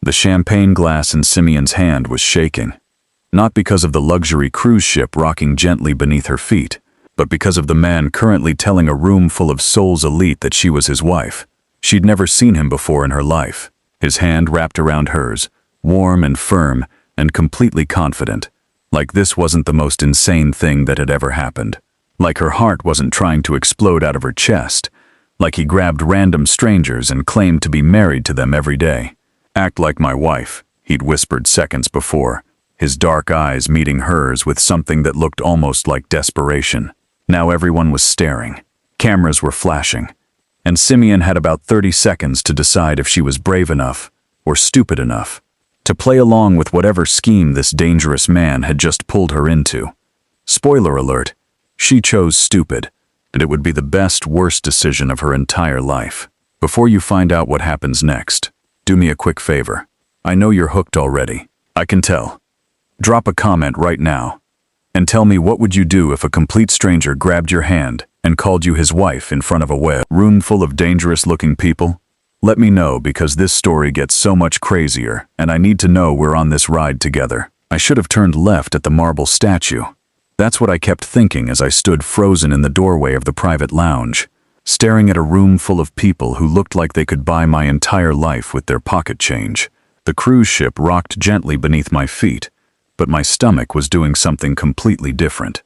The champagne glass in Simeon's hand was shaking. Not because of the luxury cruise ship rocking gently beneath her feet, but because of the man currently telling a room full of Seoul's elite that she was his wife. She'd never seen him before in her life. His hand wrapped around hers, warm and firm and completely confident, like this wasn't the most insane thing that had ever happened. Like her heart wasn't trying to explode out of her chest, like he grabbed random strangers and claimed to be married to them every day. "Act like my wife," he'd whispered seconds before, his dark eyes meeting hers with something that looked almost like desperation. Now everyone was staring. Cameras were flashing. And Simeon had about 30 seconds to decide if she was brave enough or stupid enough to play along with whatever scheme this dangerous man had just pulled her into. Spoiler alert, she chose stupid, and it would be the best, worst decision of her entire life. Before you find out what happens next, do me a quick favor. I know you're hooked already. I can tell. Drop a comment right now and tell me, what would you do if a complete stranger grabbed your hand and called you his wife in front of a room full of dangerous-looking people? Let me know, because this story gets so much crazier and I need to know we're on this ride together. I should have turned left at the marble statue. That's what I kept thinking as I stood frozen in the doorway of the private lounge, staring at a room full of people who looked like they could buy my entire life with their pocket change. The cruise ship rocked gently beneath my feet, but my stomach was doing something completely different.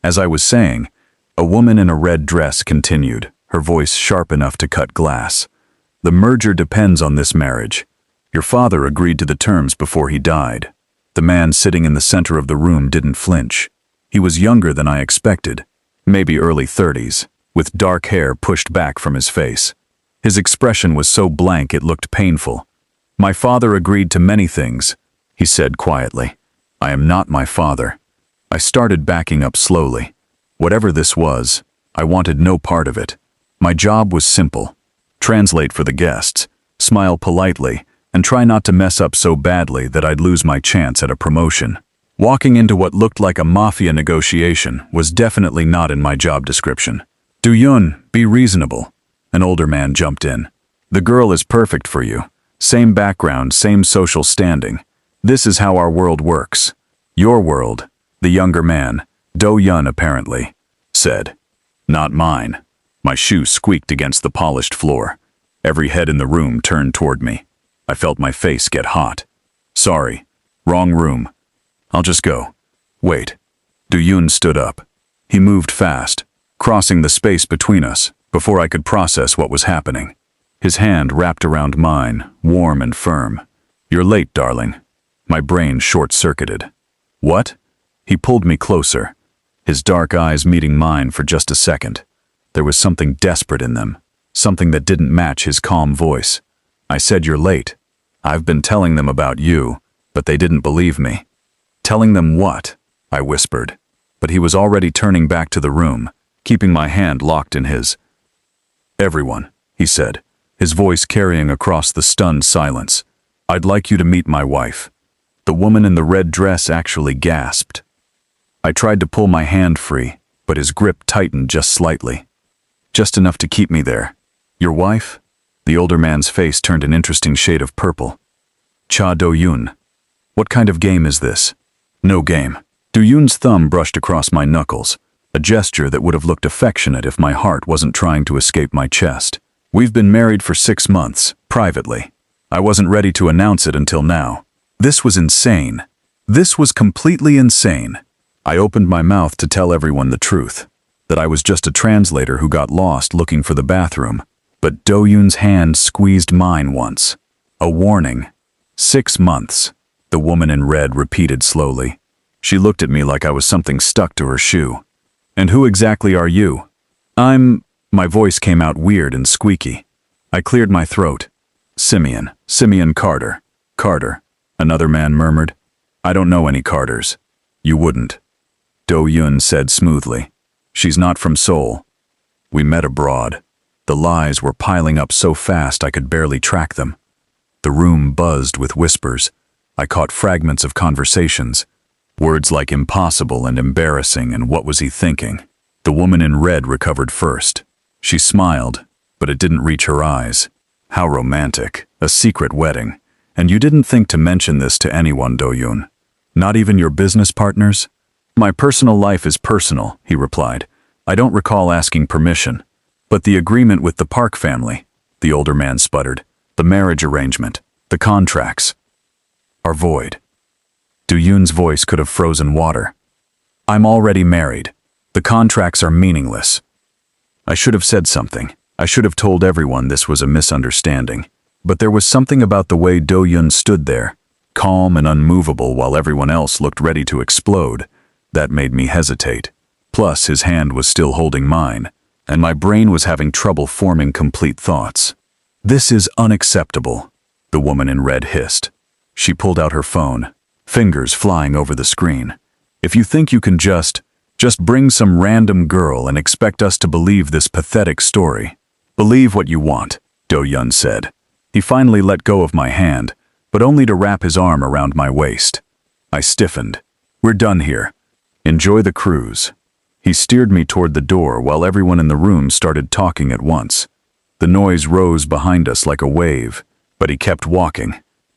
As I was saying, a woman in a red dress continued, her voice sharp enough to cut glass. "The merger depends on this marriage. Your father agreed to the terms before he died." The man sitting in the center of the room didn't flinch. He was younger than I expected, maybe early 30s, with dark hair pushed back from his face. His expression was so blank it looked painful. "My father agreed to many things," he said quietly. "I am not my father." I started backing up slowly. Whatever this was, I wanted no part of it. My job was simple: translate for the guests, smile politely, and try not to mess up so badly that I'd lose my chance at a promotion. Walking into what looked like a mafia negotiation was definitely not in my job description. "Do-yun, be reasonable," an older man jumped in. "The girl is perfect for you. Same background, same social standing. This is how our world works." "Your world," the younger man, Do-yun apparently, said. "Not mine." My shoe squeaked against the polished floor. Every head in the room turned toward me. I felt my face get hot. "Sorry, wrong room. I'll just go." "Wait." Do-yun stood up. He moved fast, crossing the space between us before I could process what was happening. His hand wrapped around mine, warm and firm. "You're late, darling." My brain short-circuited. "What?" He pulled me closer, his dark eyes meeting mine for just a second. There was something desperate in them, something that didn't match his calm voice. "I said you're late. I've been telling them about you, but they didn't believe me." "Telling them what?" I whispered, but he was already turning back to the room, keeping my hand locked in his. "Everyone," he said, his voice carrying across the stunned silence. "I'd like you to meet my wife." The woman in the red dress actually gasped. I tried to pull my hand free, but his grip tightened just slightly. Just enough to keep me there. "Your wife?" The older man's face turned an interesting shade of purple. "Cha Do-yun. What kind of game is this?" "No game." Do-yun's thumb brushed across my knuckles, a gesture that would have looked affectionate if my heart wasn't trying to escape my chest. "We've been married for 6 months, privately. I wasn't ready to announce it until now." This was insane. This was completely insane. I opened my mouth to tell everyone the truth, that I was just a translator who got lost looking for the bathroom, but Do-yun's hand squeezed mine once. A warning. 6 months, the woman in red repeated slowly. She looked at me like I was something stuck to her shoe. "And who exactly are you?" My voice came out weird and squeaky. I cleared my throat. Simeon Carter." "Carter," another man murmured. "I don't know any Carters." "You wouldn't," Do-yun said smoothly. "She's not from Seoul. We met abroad." The lies were piling up so fast I could barely track them. The room buzzed with whispers. I caught fragments of conversations. Words like impossible and embarrassing and what was he thinking. The woman in red recovered first. She smiled, but it didn't reach her eyes. How romantic, a secret wedding. And you didn't think to mention this to anyone, Do-yoon? Not even your business partners? My personal life is personal, he replied. I don't recall asking permission. But the agreement with the Park family, the older man sputtered, the marriage arrangement, the contracts, are void. Do-yoon's voice could have frozen water. I'm already married. The contracts are meaningless. I should have said something. I should have told everyone this was a misunderstanding. But there was something about the way Do-yoon stood there, calm and unmovable while everyone else looked ready to explode, that made me hesitate. Plus, his hand was still holding mine, and my brain was having trouble forming complete thoughts. This is unacceptable, the woman in red hissed. She pulled out her phone, fingers flying over the screen. If you think you can just bring some random girl and expect us to believe this pathetic story. Believe what you want, Do-yoon said. He finally let go of my hand, but only to wrap his arm around my waist. I stiffened. We're done here. Enjoy the cruise. He steered me toward the door while everyone in the room started talking at once. The noise rose behind us like a wave, but he kept walking,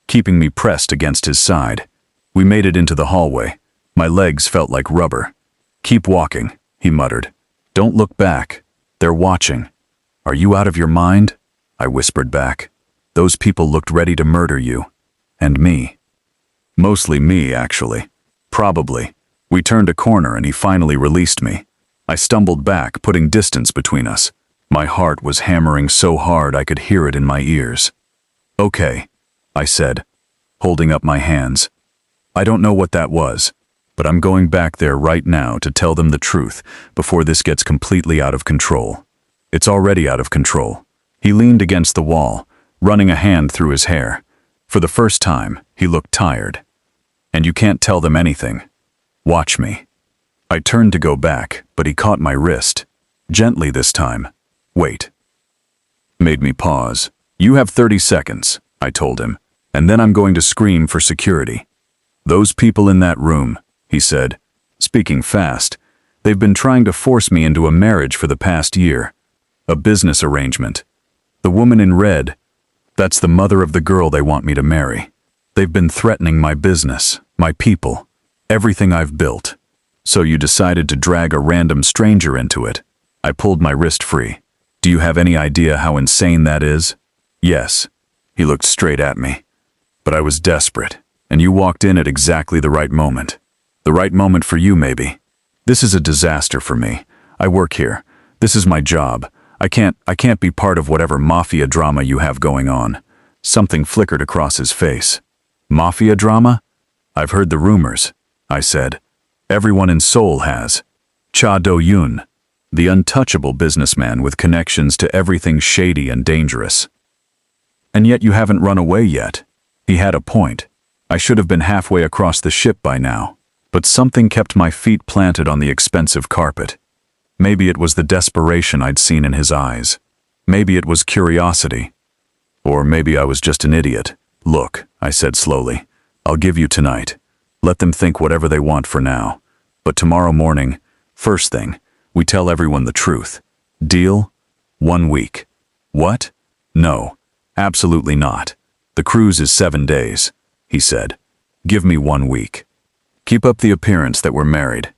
keeping me pressed against his side. We made it into the hallway. My legs felt like rubber. Keep walking, he muttered. Don't look back. They're watching. Are you out of your mind? I whispered back. Those people looked ready to murder you. And me. Mostly me, actually. Probably. We turned a corner and he finally released me. I stumbled back, putting distance between us. My heart was hammering so hard I could hear it in my ears. Okay, I said, holding up my hands. I don't know what that was, but I'm going back there right now to tell them the truth before this gets completely out of control. It's already out of control. He leaned against the wall, running a hand through his hair. For the first time, he looked tired. And you can't tell them anything. Watch me. I turned to go back, but he caught my wrist. Gently this time. Wait. Made me pause. You have 30 seconds, I told him, and then I'm going to scream for security. Those people in that room, he said, speaking fast, they've been trying to force me into a marriage for the past year. A business arrangement. The woman in red, that's the mother of the girl they want me to marry. They've been threatening my business, my people, everything I've built. So you decided to drag a random stranger into it. I pulled my wrist free. Do you have any idea how insane that is? Yes. He looked straight at me. But I was desperate, and you walked in at exactly the right moment. The right moment for you, maybe. This is a disaster for me. I work here. This is my job. I can't be part of whatever mafia drama you have going on. Something flickered across his face. Mafia drama? I've heard the rumors, I said. Everyone in Seoul has. Cha Do-yoon, the untouchable businessman with connections to everything shady and dangerous. And yet you haven't run away yet. He had a point. I should have been halfway across the ship by now. But something kept my feet planted on the expensive carpet. Maybe it was the desperation I'd seen in his eyes. Maybe it was curiosity. Or maybe I was just an idiot. Look, I said slowly, I'll give you tonight. Let them think whatever they want for now. But tomorrow morning, first thing, we tell everyone the truth. Deal? 1 week. What? No, absolutely not. The cruise is 7 days, he said. Give me 1 week. Keep up the appearance that we're married.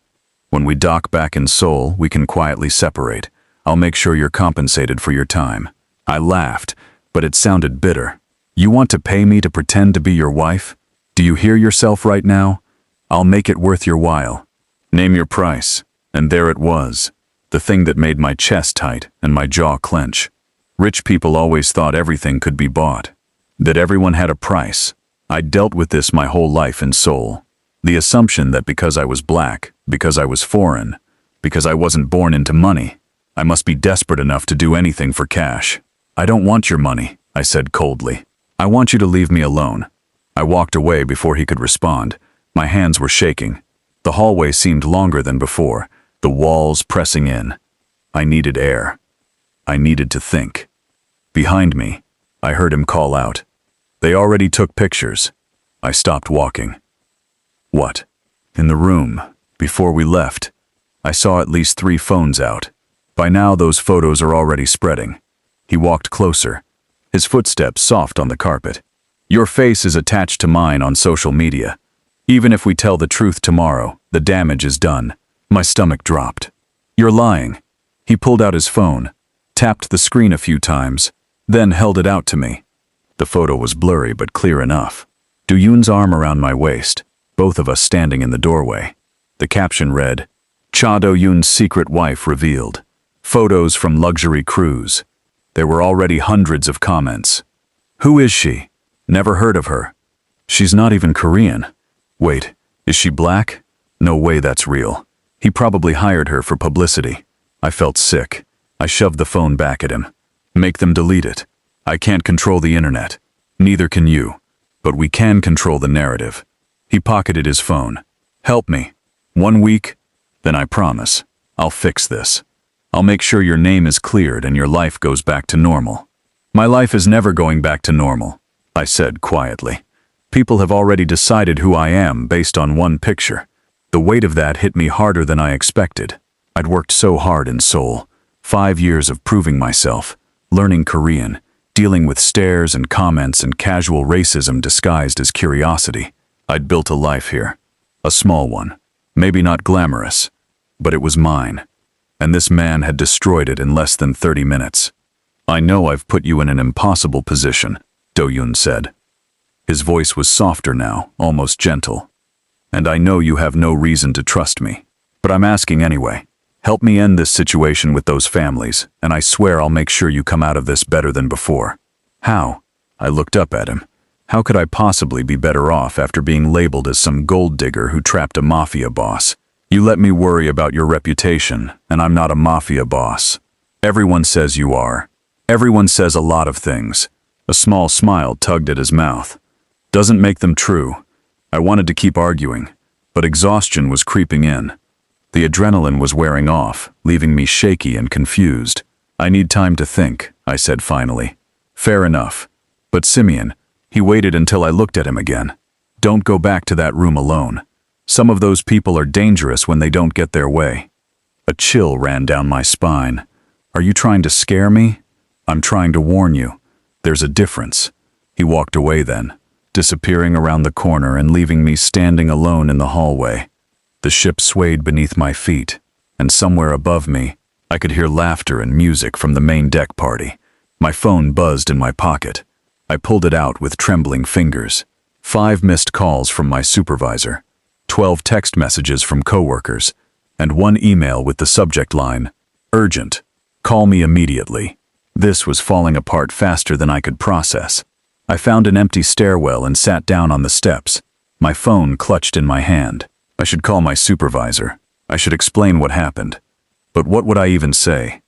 When we dock back in Seoul, we can quietly separate. I'll make sure you're compensated for your time. I laughed, but it sounded bitter. You want to pay me to pretend to be your wife? Do you hear yourself right now? I'll make it worth your while. Name your price. And there it was. The thing that made my chest tight and my jaw clench. Rich people always thought everything could be bought. That everyone had a price. I'd dealt with this my whole life in Seoul. The assumption that because I was black, because I was foreign, because I wasn't born into money, I must be desperate enough to do anything for cash. I don't want your money, I said coldly. I want you to leave me alone. I walked away before he could respond. My hands were shaking. The hallway seemed longer than before, the walls pressing in. I needed air. I needed to think. Behind me, I heard him call out. They already took pictures. I stopped walking. What? In the room, before we left, I saw at least 3 phones out. By now those photos are already spreading. He walked closer, his footsteps soft on the carpet. Your face is attached to mine on social media. Even if we tell the truth tomorrow, the damage is done. My stomach dropped. You're lying. He pulled out his phone, tapped the screen a few times, then held it out to me. The photo was blurry but clear enough. Do-yoon's arm around my waist, both of us standing in the doorway. The caption read, Cha Do-yoon's secret wife revealed. Photos from luxury cruise. There were already hundreds of comments. Who is she? Never heard of her. She's not even Korean. Wait, is she black? No way that's real. He probably hired her for publicity. I felt sick. I shoved the phone back at him. Make them delete it. I can't control the internet. Neither can you. But we can control the narrative. He pocketed his phone. Help me. 1 week? Then I promise. I'll fix this. I'll make sure your name is cleared and your life goes back to normal. My life is never going back to normal, I said quietly. People have already decided who I am based on one picture. The weight of that hit me harder than I expected. I'd worked so hard in Seoul. 5 years of proving myself, learning Korean, dealing with stares and comments and casual racism disguised as curiosity. I'd built a life here. A small one. Maybe not glamorous, but it was mine. And this man had destroyed it in less than 30 minutes. I know I've put you in an impossible position, Do-yoon said. His voice was softer now, almost gentle. And I know you have no reason to trust me. But I'm asking anyway. Help me end this situation with those families, and I swear I'll make sure you come out of this better than before. How? I looked up at him. How could I possibly be better off after being labeled as some gold digger who trapped a mafia boss? You let me worry about your reputation, and I'm not a mafia boss. Everyone says you are. Everyone says a lot of things. A small smile tugged at his mouth. Doesn't make them true. I wanted to keep arguing, but exhaustion was creeping in. The adrenaline was wearing off, leaving me shaky and confused. I need time to think, I said finally. Fair enough. But Simeon, he waited until I looked at him again. Don't go back to that room alone. Some of those people are dangerous when they don't get their way. A chill ran down my spine. Are you trying to scare me? I'm trying to warn you. There's a difference. He walked away then, disappearing around the corner and leaving me standing alone in the hallway. The ship swayed beneath my feet, and somewhere above me, I could hear laughter and music from the main deck party. My phone buzzed in my pocket. I pulled it out with trembling fingers. 5 missed calls from my supervisor, 12 text messages from coworkers, and 1 email with the subject line, Urgent. Call me immediately. This was falling apart faster than I could process. I found an empty stairwell and sat down on the steps, my phone clutched in my hand. I should call my supervisor. I should explain what happened. But what would I even say?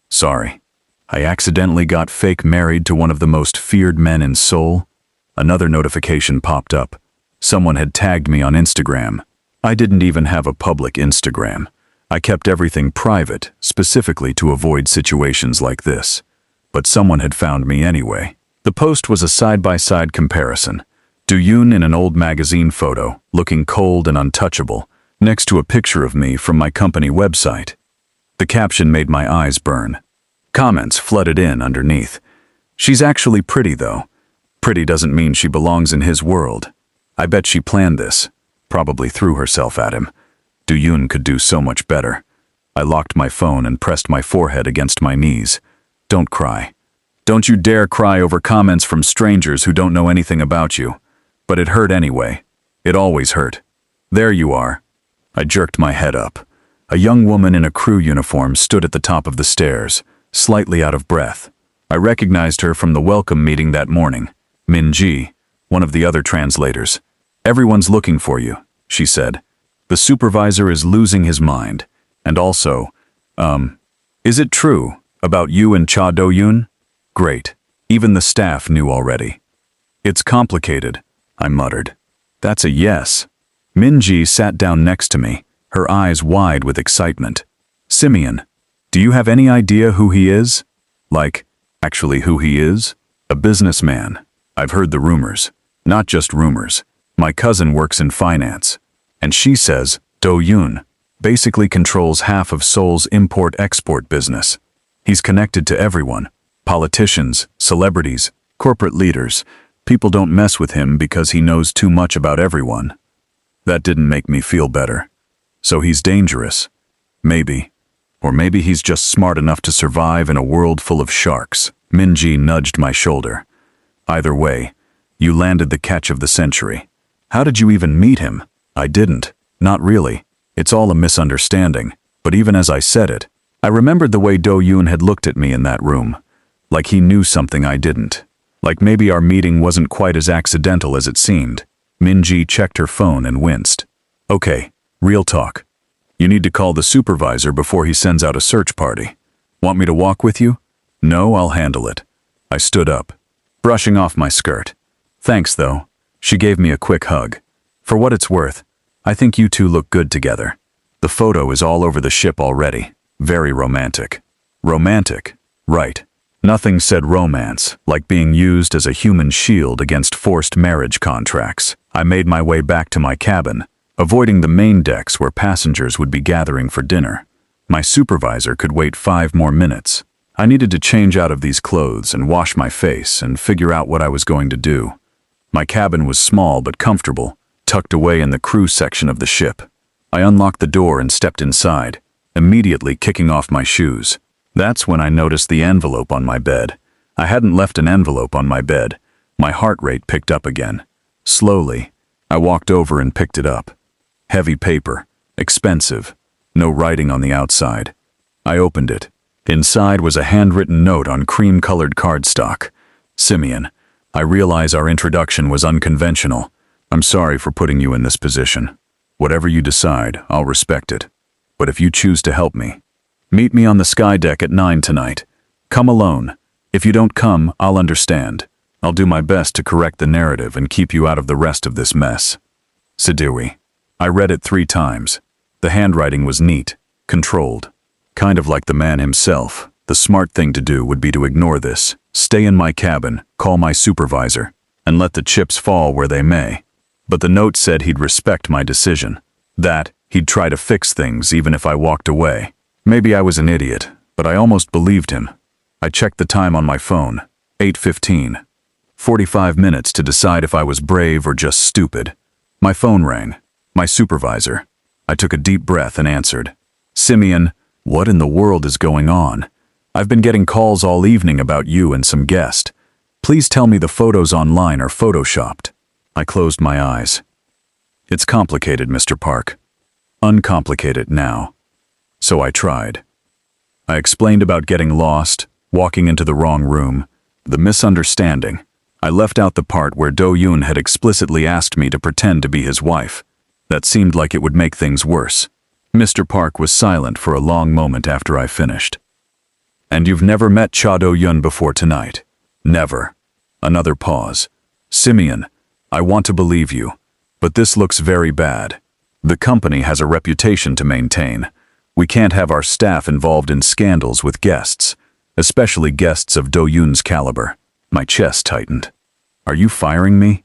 Sorry. I accidentally got fake married to one of the most feared men in Seoul. Another notification popped up. Someone had tagged me on Instagram. I didn't even have a public Instagram. I kept everything private, specifically to avoid situations like this. But someone had found me anyway. The post was a side-by-side comparison. Do-yoon in an old magazine photo, looking cold and untouchable, next to a picture of me from my company website. The caption made my eyes burn. Comments flooded in underneath. She's actually pretty, though. Pretty doesn't mean she belongs in his world. I bet she planned this. Probably threw herself at him. Do-yoon could do so much better. I locked my phone and pressed my forehead against my knees. Don't cry. Don't you dare cry over comments from strangers who don't know anything about you. But it hurt anyway. It always hurt. There you are. I jerked my head up. A young woman in a crew uniform stood at the top of the stairs, slightly out of breath. I recognized her from the welcome meeting that morning. Min-ji, one of the other translators. Everyone's looking for you, she said. The supervisor is losing his mind. And also, is it true about you and Cha Do-yoon? Great. Even the staff knew already. It's complicated, I muttered. That's a yes. Min-ji sat down next to me, her eyes wide with excitement. Simeon, do you have any idea who he is? Like, actually who he is? A businessman. I've heard the rumors. Not just rumors. My cousin works in finance. And she says Do-yoon basically controls half of Seoul's import-export business. He's connected to everyone. Politicians, celebrities, corporate leaders. People don't mess with him because he knows too much about everyone. That didn't make me feel better. So he's dangerous. Maybe. Or maybe he's just smart enough to survive in a world full of sharks. Minji nudged my shoulder. Either way, you landed the catch of the century. How did you even meet him? I didn't. Not really. It's all a misunderstanding. But even as I said it, I remembered the way Do-yoon had looked at me in that room. Like he knew something I didn't. Like maybe our meeting wasn't quite as accidental as it seemed. Minji checked her phone and winced. Okay, real talk. You need to call the supervisor before he sends out a search party. Want me to walk with you? No, I'll handle it. I stood up, brushing off my skirt. Thanks, though. She gave me a quick hug. For what it's worth, I think you two look good together. The photo is all over the ship already. Very romantic. Romantic? Right. Nothing said romance, like being used as a human shield against forced marriage contracts. I made my way back to my cabin, avoiding the main decks where passengers would be gathering for dinner. My supervisor could wait 5 more minutes. I needed to change out of these clothes and wash my face and figure out what I was going to do. My cabin was small but comfortable, tucked away in the crew section of the ship. I unlocked the door and stepped inside, immediately kicking off my shoes. That's when I noticed the envelope on my bed. I hadn't left an envelope on my bed. My heart rate picked up again. Slowly, I walked over and picked it up. Heavy paper, expensive, no writing on the outside. I opened it. Inside was a handwritten note on cream-colored cardstock. Simeon, I realize our introduction was unconventional. I'm sorry for putting you in this position. Whatever you decide, I'll respect it. But if you choose to help me, meet me on the sky deck at 9 tonight. Come alone. If you don't come, I'll understand. I'll do my best to correct the narrative and keep you out of the rest of this mess. Sidui. I read it 3 times. The handwriting was neat, controlled. Kind of like the man himself. The smart thing to do would be to ignore this, stay in my cabin, call my supervisor, and let the chips fall where they may. But the note said he'd respect my decision. That he'd try to fix things even if I walked away. Maybe I was an idiot, but I almost believed him. I checked the time on my phone. 8:15. 45 minutes to decide if I was brave or just stupid. My phone rang. My supervisor. I took a deep breath and answered. Simeon, what in the world is going on? I've been getting calls all evening about you and some guest. Please tell me the photos online are photoshopped. I closed my eyes. It's complicated, Mr. Park. Uncomplicate it now. So I tried. I explained about getting lost, walking into the wrong room, the misunderstanding. I left out the part where Do-yoon had explicitly asked me to pretend to be his wife. That seemed like it would make things worse. Mr. Park was silent for a long moment after I finished. And you've never met Cha Do-yoon before tonight? Never. Another pause. Simeon, I want to believe you, but this looks very bad. The company has a reputation to maintain. We can't have our staff involved in scandals with guests, especially guests of Do-yoon's caliber. My chest tightened. Are you firing me?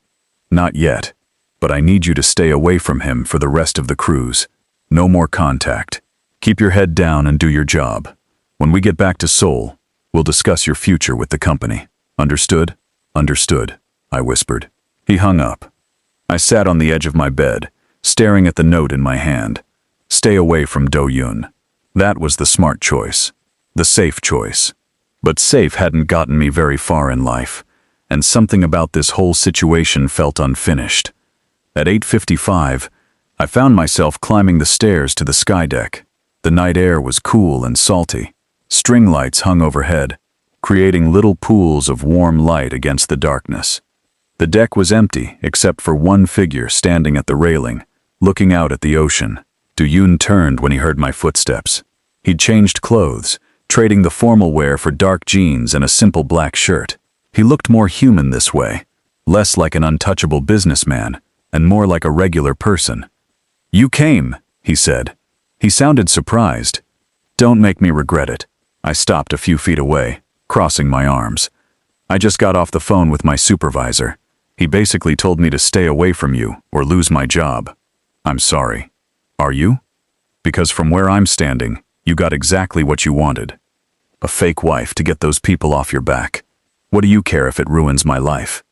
Not yet, but I need you to stay away from him for the rest of the cruise. No more contact. Keep your head down and do your job. When we get back to Seoul, we'll discuss your future with the company. Understood? Understood, I whispered. He hung up. I sat on the edge of my bed, staring at the note in my hand. Stay away from Do-yoon. That was the smart choice. The safe choice. But safe hadn't gotten me very far in life, and something about this whole situation felt unfinished. At 8:55, I found myself climbing the stairs to the sky deck. The night air was cool and salty. String lights hung overhead, creating little pools of warm light against the darkness. The deck was empty except for one figure standing at the railing, looking out at the ocean. Do-yoon turned when he heard my footsteps. He'd changed clothes, trading the formal wear for dark jeans and a simple black shirt. He looked more human this way, less like an untouchable businessman, and more like a regular person. You came, he said. He sounded surprised. Don't make me regret it. I stopped a few feet away, crossing my arms. I just got off the phone with my supervisor. He basically told me to stay away from you or lose my job. I'm sorry. Are you? Because from where I'm standing, you got exactly what you wanted. A fake wife to get those people off your back. What do you care if it ruins my life?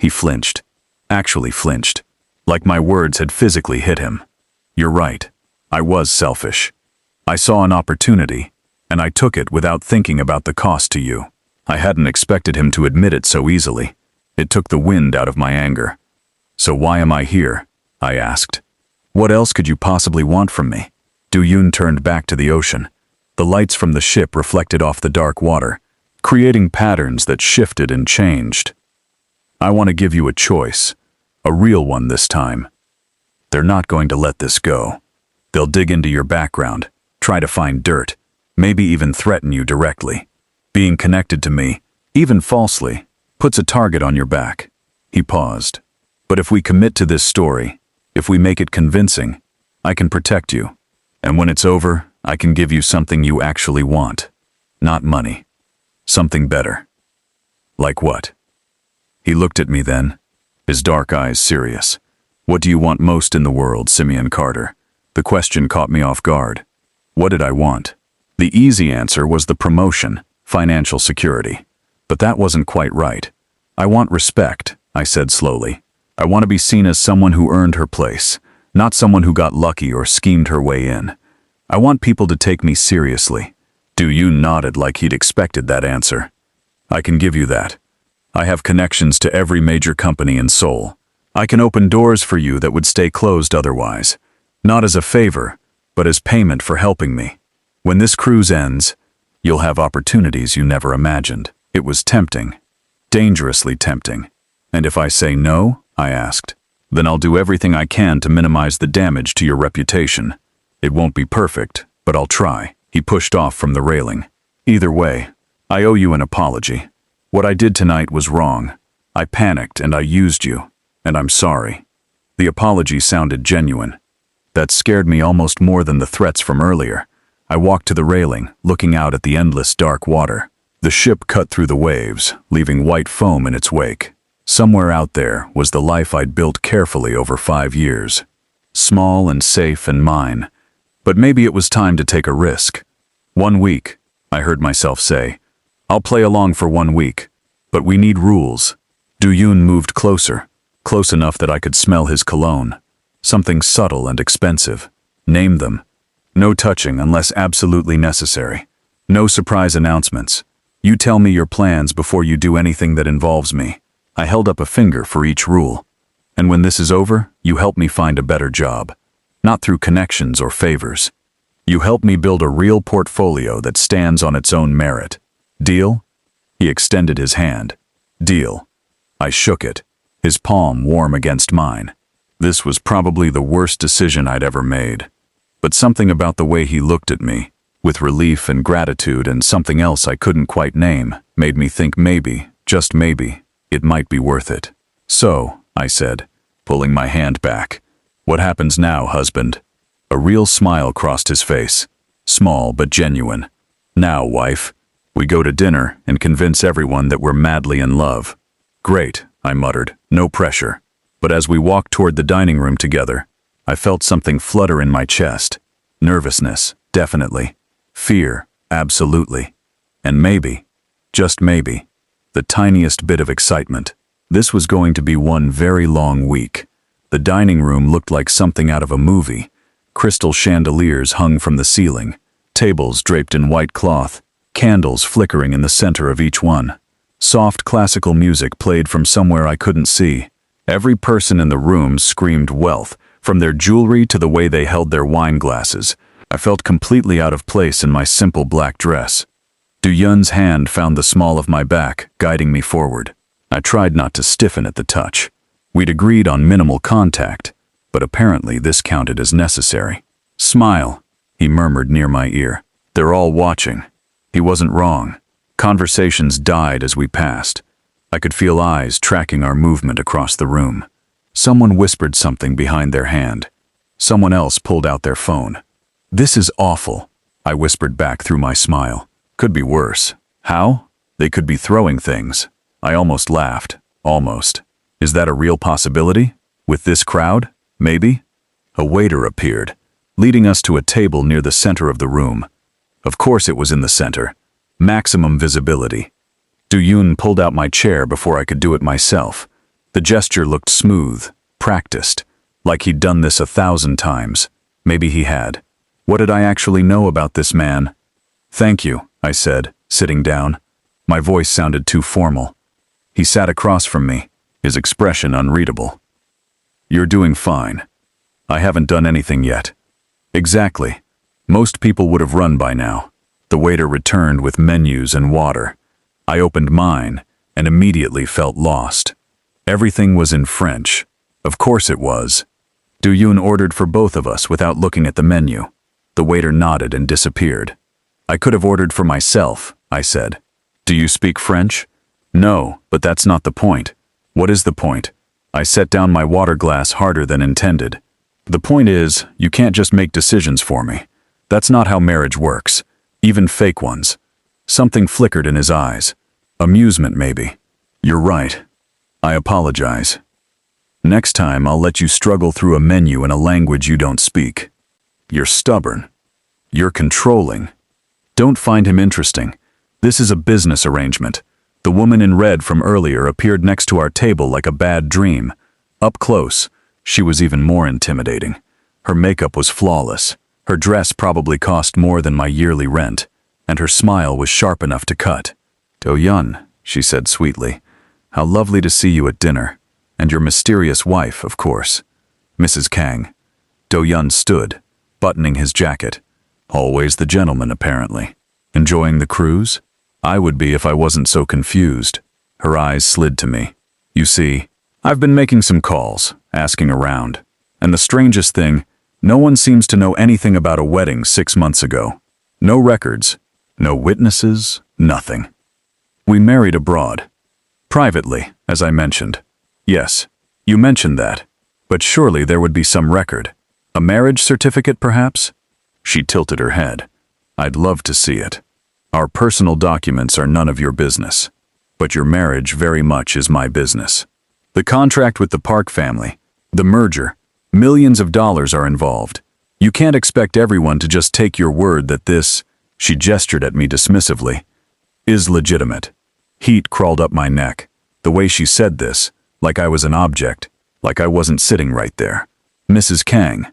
He flinched. Actually flinched. Like my words had physically hit him. You're right. I was selfish. I saw an opportunity, and I took it without thinking about the cost to you. I hadn't expected him to admit it so easily. It took the wind out of my anger. So why am I here? I asked. What else could you possibly want from me? Do-yoon turned back to the ocean. The lights from the ship reflected off the dark water, creating patterns that shifted and changed. I want to give you a choice, a real one this time. They're not going to let this go. They'll dig into your background, try to find dirt, maybe even threaten you directly. Being connected to me, even falsely, puts a target on your back. He paused. But if we commit to this story, if we make it convincing, I can protect you. And when it's over, I can give you something you actually want. Not money. Something better. Like what? He looked at me then, his dark eyes serious. What do you want most in the world, Simeon Carter? The question caught me off guard. What did I want? The easy answer was the promotion, financial security. But that wasn't quite right. I want respect, I said slowly. I want to be seen as someone who earned her place, not someone who got lucky or schemed her way in. I want people to take me seriously. Do-yoon nodded like he'd expected that answer. I can give you that. I have connections to every major company in Seoul. I can open doors for you that would stay closed otherwise. Not as a favor, but as payment for helping me. When this cruise ends, you'll have opportunities you never imagined. It was tempting. Dangerously tempting. And if I say no, I asked, then I'll do everything I can to minimize the damage to your reputation. It won't be perfect, but I'll try. He pushed off from the railing. Either way, I owe you an apology. What I did tonight was wrong. I panicked and I used you, and I'm sorry. The apology sounded genuine. That scared me almost more than the threats from earlier. I walked to the railing, looking out at the endless dark water. The ship cut through the waves, leaving white foam in its wake. Somewhere out there was the life I'd built carefully over 5 years. Small and safe and mine. But maybe it was time to take a risk. 1 week, I heard myself say. I'll play along for 1 week. But we need rules. Do-yoon moved closer, close enough that I could smell his cologne. Something subtle and expensive. Name them. No touching unless absolutely necessary. No surprise announcements. You tell me your plans before you do anything that involves me. I held up a finger for each rule. And when this is over, you help me find a better job. Not through connections or favors. You help me build a real portfolio that stands on its own merit. Deal? He extended his hand. Deal. I shook it, his palm warm against mine. This was probably the worst decision I'd ever made. But something about the way he looked at me, with relief and gratitude and something else I couldn't quite name, made me think maybe, just maybe, it might be worth it. So, I said, pulling my hand back. What happens now, husband? A real smile crossed his face. Small but genuine. Now, wife, we go to dinner and convince everyone that we're madly in love. Great, I muttered, no pressure. But as we walked toward the dining room together, I felt something flutter in my chest. Nervousness, definitely. Fear, absolutely. And maybe, just maybe, the tiniest bit of excitement. This was going to be one very long week. The dining room looked like something out of a movie. Crystal chandeliers hung from the ceiling, tables draped in white cloth, candles flickering in the center of each one. Soft classical music played from somewhere I couldn't see. Every person in the room screamed wealth, from their jewelry to the way they held their wine glasses. I felt completely out of place in my simple black dress. Do-yoon's hand found the small of my back, guiding me forward. I tried not to stiffen at the touch. We'd agreed on minimal contact, but apparently this counted as necessary. Smile, he murmured near my ear. They're all watching. He wasn't wrong. Conversations died as we passed. I could feel eyes tracking our movement across the room. Someone whispered something behind their hand. Someone else pulled out their phone. This is awful, I whispered back through my smile. Could be worse. How? They could be throwing things. I almost laughed. Almost. Is that a real possibility? With this crowd? Maybe? A waiter appeared, leading us to a table near the center of the room. Of course it was in the center. Maximum visibility. Do-yoon pulled out my chair before I could do it myself. The gesture looked smooth, practiced, like he'd done this 1,000 times. Maybe he had. What did I actually know about this man? "Thank you," I said, sitting down. My voice sounded too formal. He sat across from me, his expression unreadable. "You're doing fine. I haven't done anything yet." Exactly. Most people would have run by now. The waiter returned with menus and water. I opened mine and immediately felt lost. Everything was in French. Of course it was. Do-yoon ordered for both of us without looking at the menu. The waiter nodded and disappeared. "I could have ordered for myself," I said. "Do you speak French?" "No, but that's not the point." "What is the point?" I set down my water glass harder than intended. "The point is, you can't just make decisions for me. That's not how marriage works, even fake ones." Something flickered in his eyes. Amusement, maybe. "You're right. I apologize. Next time I'll let you struggle through a menu in a language you don't speak." "You're stubborn. You're controlling." Don't find him interesting. This is a business arrangement. The woman in red from earlier appeared next to our table like a bad dream. Up close, she was even more intimidating. Her makeup was flawless. Her dress probably cost more than my yearly rent, and her smile was sharp enough to cut. "Do-yoon," she said sweetly, "how lovely to see you at dinner. And your mysterious wife, of course. Mrs. Kang." Do-yoon stood, buttoning his jacket. Always the gentleman, apparently. "Enjoying the cruise?" "I would be if I wasn't so confused." Her eyes slid to me. "You see, I've been making some calls, asking around. And the strangest thing, no one seems to know anything about a wedding 6 months ago. No records, no witnesses, nothing. We married abroad. Privately, as I mentioned. Yes, you mentioned that. But surely there would be some record. A marriage certificate, perhaps?" She tilted her head. "I'd love to see it. Our personal documents are none of your business. But your marriage very much is my business. The contract with the Park family, the merger, millions of dollars are involved. You can't expect everyone to just take your word that this," she gestured at me dismissively, "is legitimate." Heat crawled up my neck. The way she said this, like I was an object, like I wasn't sitting right there. "Mrs. Kang,"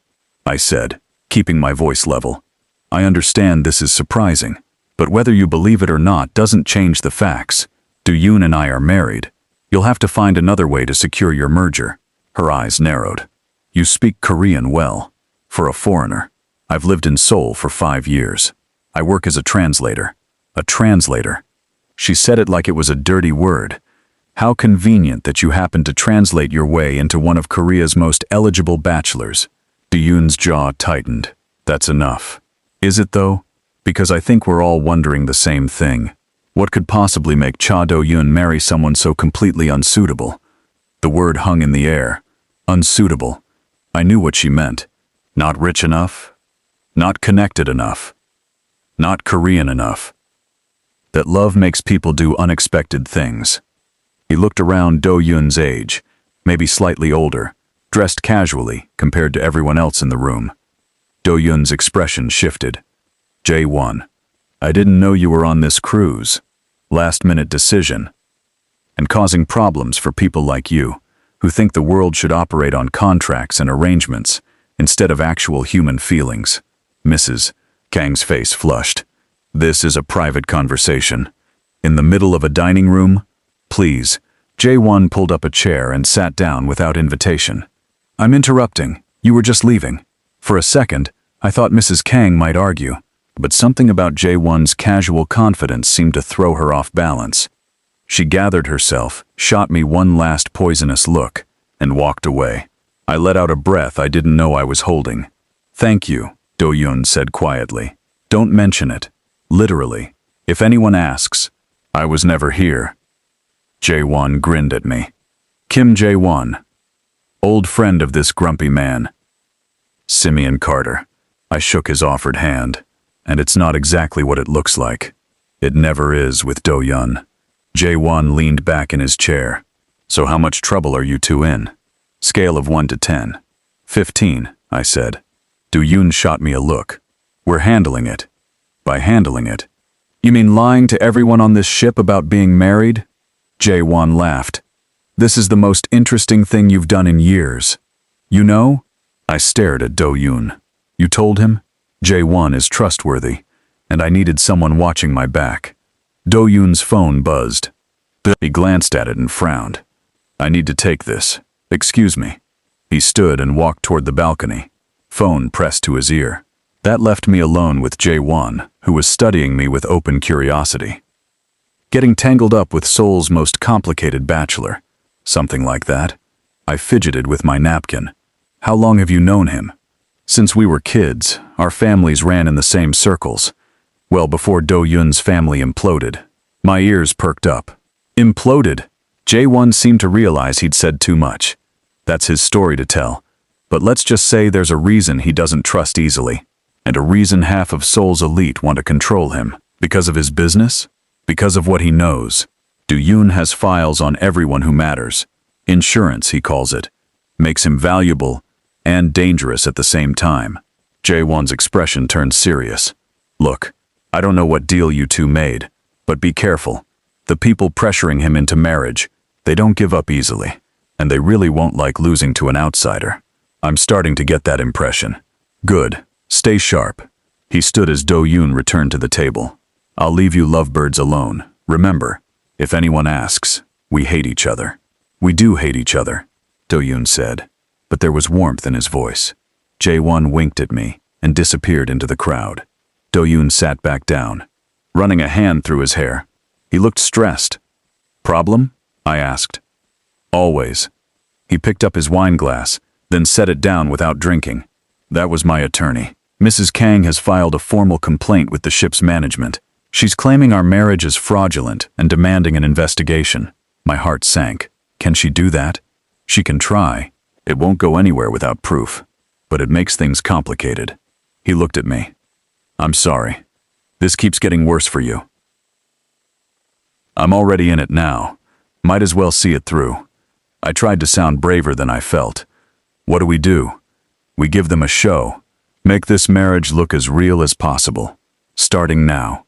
I said, keeping my voice level, "I understand this is surprising, but whether you believe it or not doesn't change the facts. Do-yoon and I are married. You'll have to find another way to secure your merger." Her eyes narrowed. "You speak Korean well. For a foreigner. I've lived in Seoul for 5 years. I work as a translator." A translator. She said it like it was a dirty word. How convenient that you happened to translate your way into one of Korea's most eligible bachelors. Do-yoon's jaw tightened. "That's enough." "Is it though? Because I think we're all wondering the same thing. What could possibly make Cha Do-yoon marry someone so completely unsuitable?" The word hung in the air. Unsuitable. I knew what she meant. Not rich enough. Not connected enough. Not Korean enough. That love makes people do unexpected things. He looked around Do-yoon's age, maybe slightly older, dressed casually compared to everyone else in the room. Do-yoon's expression shifted. "J1, I didn't know you were on this cruise. Last-minute decision. And causing problems for people like you, who think the world should operate on contracts and arrangements instead of actual human feelings." Mrs. Kang's face flushed. "This is a private conversation. In the middle of a dining room? Please." J1 pulled up a chair and sat down without invitation. "I'm interrupting. You were just leaving." For a second, I thought Mrs. Kang might argue, but something about J1's casual confidence seemed to throw her off balance. She gathered herself, shot me one last poisonous look, and walked away. I let out a breath I didn't know I was holding. "Thank you," Do-yoon said quietly. "Don't mention it. Literally. If anyone asks, I was never here." J1 grinned at me. "Kim J1. Old friend of this grumpy man." "Simeon Carter." I shook his offered hand. "And it's not exactly what it looks like. It never is with Do-yoon." J1 leaned back in his chair. "So how much trouble are you two in?" "Scale of 1 to 10. 15, I said. Do-yoon shot me a look. "We're handling it." "By handling it? You mean lying to everyone on this ship about being married?" J1 laughed. This is the most interesting thing you've done in years. You know? I stared at Do-yoon. You told him? Jae-won is trustworthy, and I needed someone watching my back. Do-yoon's phone buzzed. He glanced at it and frowned. I need to take this. Excuse me. He stood and walked toward the balcony, phone pressed to his ear. That left me alone with Jae-won, who was studying me with open curiosity. Getting tangled up with Seoul's most complicated bachelor. Something like that. I fidgeted with my napkin. How long have you known him? Since we were kids, our families ran in the same circles. Well before Do-yoon's family imploded. My ears perked up. Imploded? Jae-won seemed to realize he'd said too much. That's his story to tell. But let's just say there's a reason he doesn't trust easily. And a reason half of Seoul's elite want to control him. Because of his business? Because of what he knows. Do-yoon has files on everyone who matters. Insurance, he calls it. Makes him valuable and dangerous at the same time. Jae-won's expression turned serious. Look, I don't know what deal you two made, but be careful. The people pressuring him into marriage, they don't give up easily. And they really won't like losing to an outsider. I'm starting to get that impression. Good. Stay sharp. He stood as Do-yoon returned to the table. I'll leave you lovebirds alone. Remember, if anyone asks, we hate each other. We do hate each other, Do-yoon said, but there was warmth in his voice. Jae-won winked at me and disappeared into the crowd. Do-yoon sat back down, running a hand through his hair. He looked stressed. Problem? I asked. Always. He picked up his wine glass, then set it down without drinking. That was my attorney. Mrs. Kang has filed a formal complaint with the ship's management. She's claiming our marriage is fraudulent and demanding an investigation. My heart sank. Can she do that? She can try. It won't go anywhere without proof. But it makes things complicated. He looked at me. I'm sorry. This keeps getting worse for you. I'm already in it now. Might as well see it through. I tried to sound braver than I felt. What do? We give them a show. Make this marriage look as real as possible. Starting now.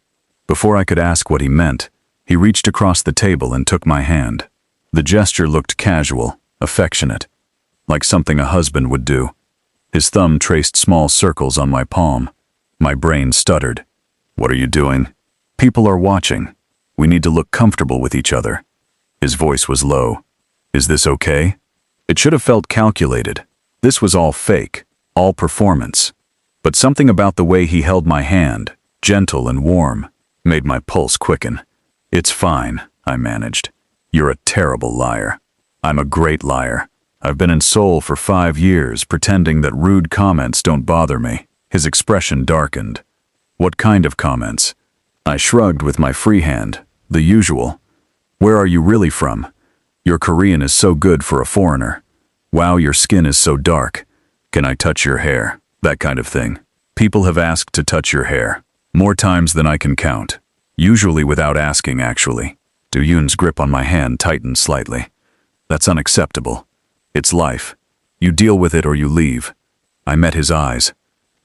Before I could ask what he meant, he reached across the table and took my hand. The gesture looked casual, affectionate, like something a husband would do. His thumb traced small circles on my palm. My brain stuttered. What are you doing? People are watching. We need to look comfortable with each other. His voice was low. Is this okay? It should have felt calculated. This was all fake, all performance. But something about the way he held my hand, gentle and warm, made my pulse quicken. It's fine, I managed. You're a terrible liar. I'm a great liar. I've been in Seoul for 5 years, pretending that rude comments don't bother me. His expression darkened. What kind of comments? I shrugged with my free hand. The usual. Where are you really from? Your Korean is so good for a foreigner. Wow, your skin is so dark. Can I touch your hair? That kind of thing. People have asked to touch your hair. More times than I can count. Usually without asking, actually. Do-yoon's grip on my hand tightened slightly. That's unacceptable. It's life. You deal with it or you leave. I met his eyes.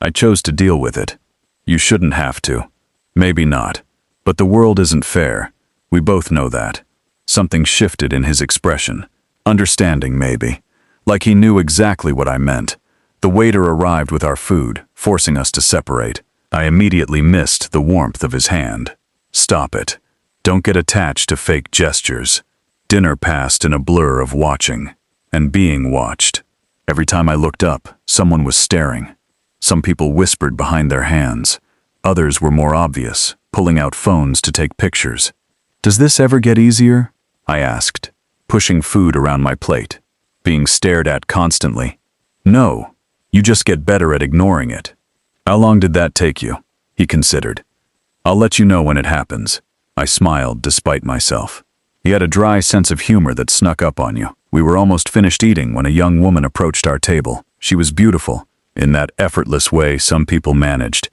I chose to deal with it. You shouldn't have to. Maybe not. But the world isn't fair. We both know that. Something shifted in his expression. Understanding, maybe. Like he knew exactly what I meant. The waiter arrived with our food, forcing us to separate. I immediately missed the warmth of his hand. Stop it. Don't get attached to fake gestures. Dinner passed in a blur of watching and being watched. Every time I looked up, someone was staring. Some people whispered behind their hands. Others were more obvious, pulling out phones to take pictures. Does this ever get easier? I asked, pushing food around my plate. Being stared at constantly. No, you just get better at ignoring it. How long did that take you? He considered. I'll let you know when it happens. I smiled despite myself. He had a dry sense of humor that snuck up on you. We were almost finished eating when a young woman approached our table. She was beautiful, in that effortless way some people managed.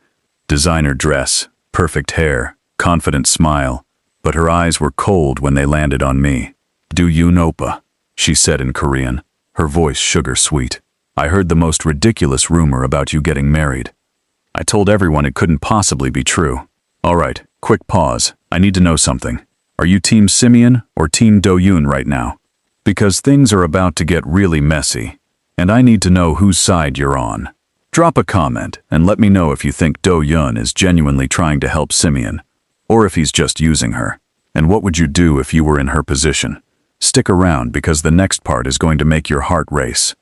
Designer dress, perfect hair, confident smile, but her eyes were cold when they landed on me. Do-yoon oppa, she said in Korean, her voice sugar-sweet. I heard the most ridiculous rumor about you getting married. I told everyone it couldn't possibly be true. All right, quick pause. I need to know something. Are you Team Simeon or Team Do-yoon right now? Because things are about to get really messy, and I need to know whose side you're on. Drop a comment and let me know if you think Do-Yun is genuinely trying to help Simeon, or if he's just using her. And what would you do if you were in her position? Stick around because the next part is going to make your heart race.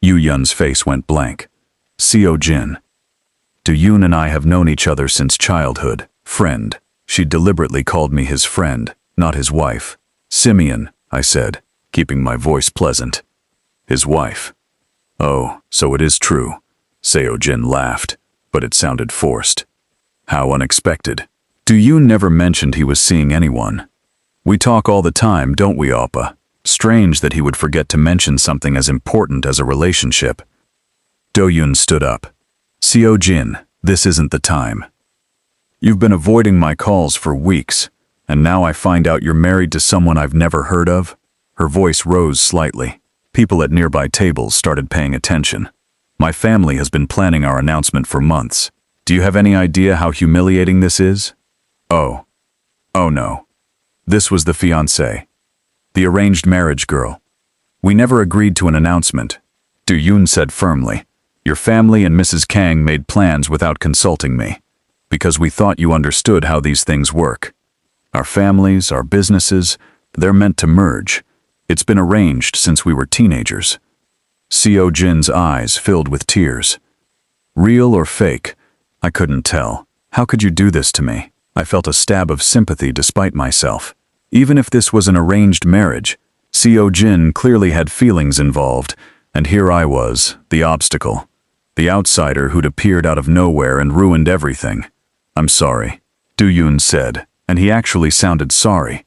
Yu-Yun's face went blank. Seo-jin. Do-Yun and I have known each other since childhood. Friend. She deliberately called me his friend, not his wife. Simeon, I said, keeping my voice pleasant. His wife. Oh, so it is true. Seo-jin laughed, but it sounded forced. How unexpected. Do-Yun never mentioned he was seeing anyone. We talk all the time, don't we, Oppa? Strange that he would forget to mention something as important as a relationship. Do-Yun stood up. Seo-jin, this isn't the time. You've been avoiding my calls for weeks, and now I find out you're married to someone I've never heard of? Her voice rose slightly. People at nearby tables started paying attention. My family has been planning our announcement for months. Do you have any idea how humiliating this is? Oh no. This was the fiancée. The arranged marriage girl. We never agreed to an announcement. Do-Yun said firmly. Your family and Mrs. Kang made plans without consulting me, because we thought you understood how these things work. Our families, our businesses, they're meant to merge. It's been arranged since we were teenagers. Seo-jin's eyes filled with tears. Real or fake? I couldn't tell. How could you do this to me? I felt a stab of sympathy despite myself. Even if this was an arranged marriage, Seo-jin clearly had feelings involved, and here I was, the obstacle. The outsider who'd appeared out of nowhere and ruined everything. I'm sorry, Do-Yun said, and he actually sounded sorry.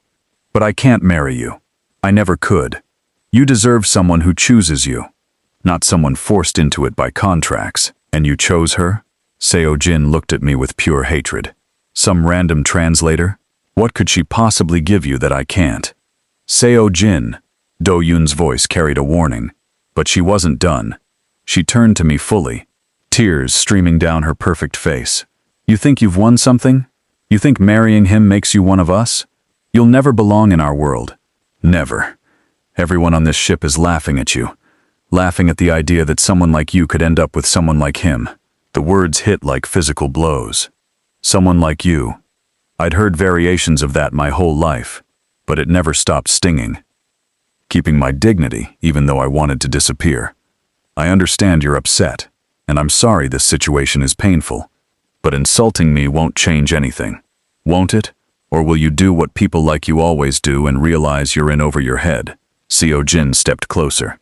But I can't marry you. I never could. You deserve someone who chooses you, not someone forced into it by contracts. And you chose her? Seo-jin looked at me with pure hatred. Some random translator? What could she possibly give you that I can't? Seo-jin. Do-Yun's voice carried a warning, but she wasn't done. She turned to me fully, tears streaming down her perfect face. You think you've won something? You think marrying him makes you one of us? You'll never belong in our world. Never. Everyone on this ship is laughing at you, laughing at the idea that someone like you could end up with someone like him. The words hit like physical blows. Someone like you. I'd heard variations of that my whole life, but it never stopped stinging. Keeping my dignity, even though I wanted to disappear. I understand you're upset, and I'm sorry this situation is painful, but insulting me won't change anything. Won't it? Or will you do what people like you always do and realize you're in over your head? Seo-jin stepped closer.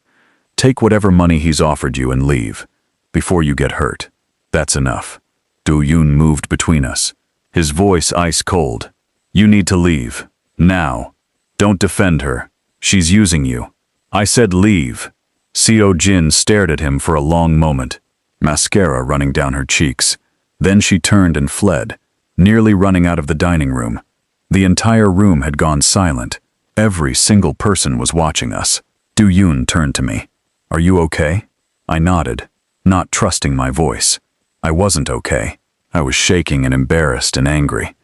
Take whatever money he's offered you and leave, before you get hurt. That's enough. Do-Yun moved between us, his voice ice cold. You need to leave. Now. Don't defend her. She's using you. I said leave. Seo-jin stared at him for a long moment, mascara running down her cheeks. Then she turned and fled, nearly running out of the dining room. The entire room had gone silent. Every single person was watching us. Do-Yun turned to me. Are you okay? I nodded, not trusting my voice. I wasn't okay. I was shaking and embarrassed and angry,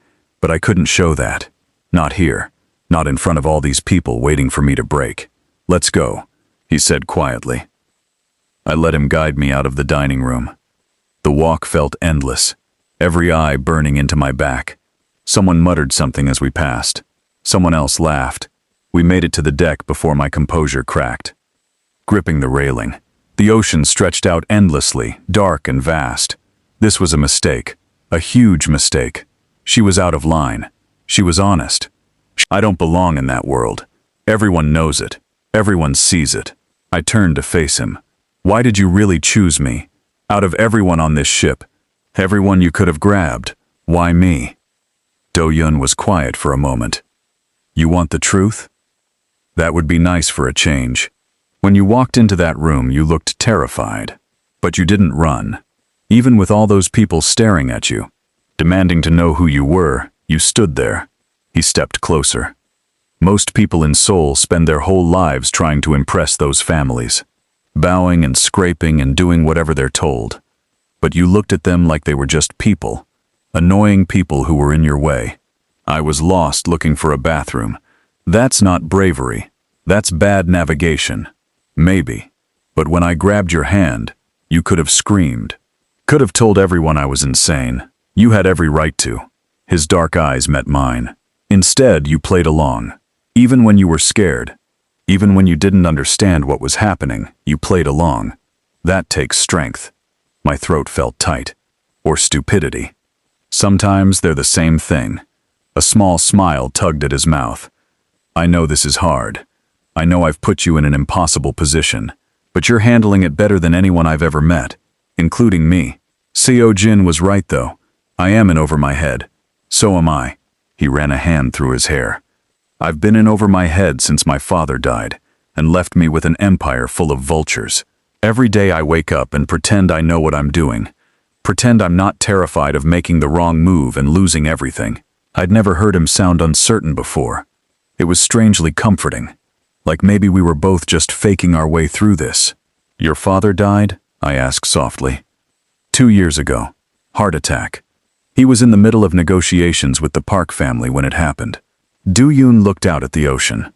but I couldn't show that. Not here. Not in front of all these people waiting for me to break. Let's go, he said quietly. I let him guide me out of the dining room. The walk felt endless, every eye burning into my back. Someone muttered something as we passed. Someone else laughed. We made it to the deck before my composure cracked. Gripping the railing, the ocean stretched out endlessly, dark and vast. This was a mistake, a huge mistake. She was out of line. She was honest. I don't belong in that world. Everyone knows it. Everyone sees it. I turned to face him. Why did you really choose me? Out of everyone on this ship, everyone you could have grabbed, why me? Do-Yun was quiet for a moment. You want the truth? That would be nice for a change. When you walked into that room, you looked terrified. But you didn't run. Even with all those people staring at you, demanding to know who you were, you stood there. He stepped closer. Most people in Seoul spend their whole lives trying to impress those families, bowing and scraping and doing whatever they're told. But you looked at them like they were just people, annoying people who were in your way. I was lost looking for a bathroom. That's not bravery. That's bad navigation. Maybe. But when I grabbed your hand, you could have screamed. Could have told everyone I was insane. You had every right to. His dark eyes met mine. Instead, you played along. Even when you were scared. Even when you didn't understand what was happening, you played along. That takes strength. My throat felt tight. Or stupidity. Sometimes they're the same thing. A small smile tugged at his mouth. I know this is hard. I know I've put you in an impossible position, but you're handling it better than anyone I've ever met, including me. Seo-jin was right though. I am in over my head. So am I. He ran a hand through his hair. I've been in over my head since my father died, and left me with an empire full of vultures. Every day I wake up and pretend I know what I'm doing. Pretend I'm not terrified of making the wrong move and losing everything. I'd never heard him sound uncertain before. It was strangely comforting. Like maybe we were both just faking our way through this. Your father died? I asked softly. 2 years ago. Heart attack. He was in the middle of negotiations with the Park family when it happened. Do-yoon looked out at the ocean.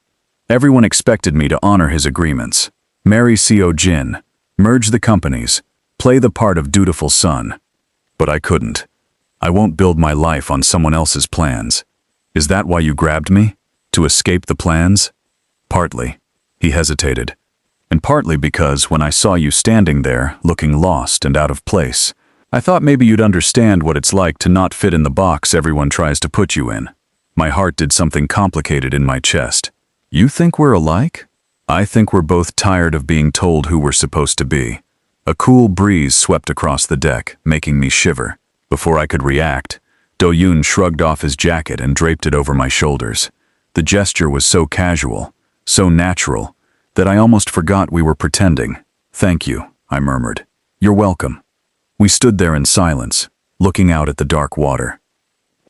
Everyone expected me to honor his agreements. Marry Seo-jin. Merge the companies. Play the part of dutiful son. But I couldn't. I won't build my life on someone else's plans. Is that why you grabbed me? To escape the plans? Partly. He hesitated. And partly because when I saw you standing there, looking lost and out of place, I thought maybe you'd understand what it's like to not fit in the box everyone tries to put you in. My heart did something complicated in my chest. You think we're alike? I think we're both tired of being told who we're supposed to be. A cool breeze swept across the deck, making me shiver. Before I could react, Do-yoon shrugged off his jacket and draped it over my shoulders. The gesture was so casual, so natural, that I almost forgot we were pretending. Thank you, I murmured. You're welcome. We stood there in silence, looking out at the dark water.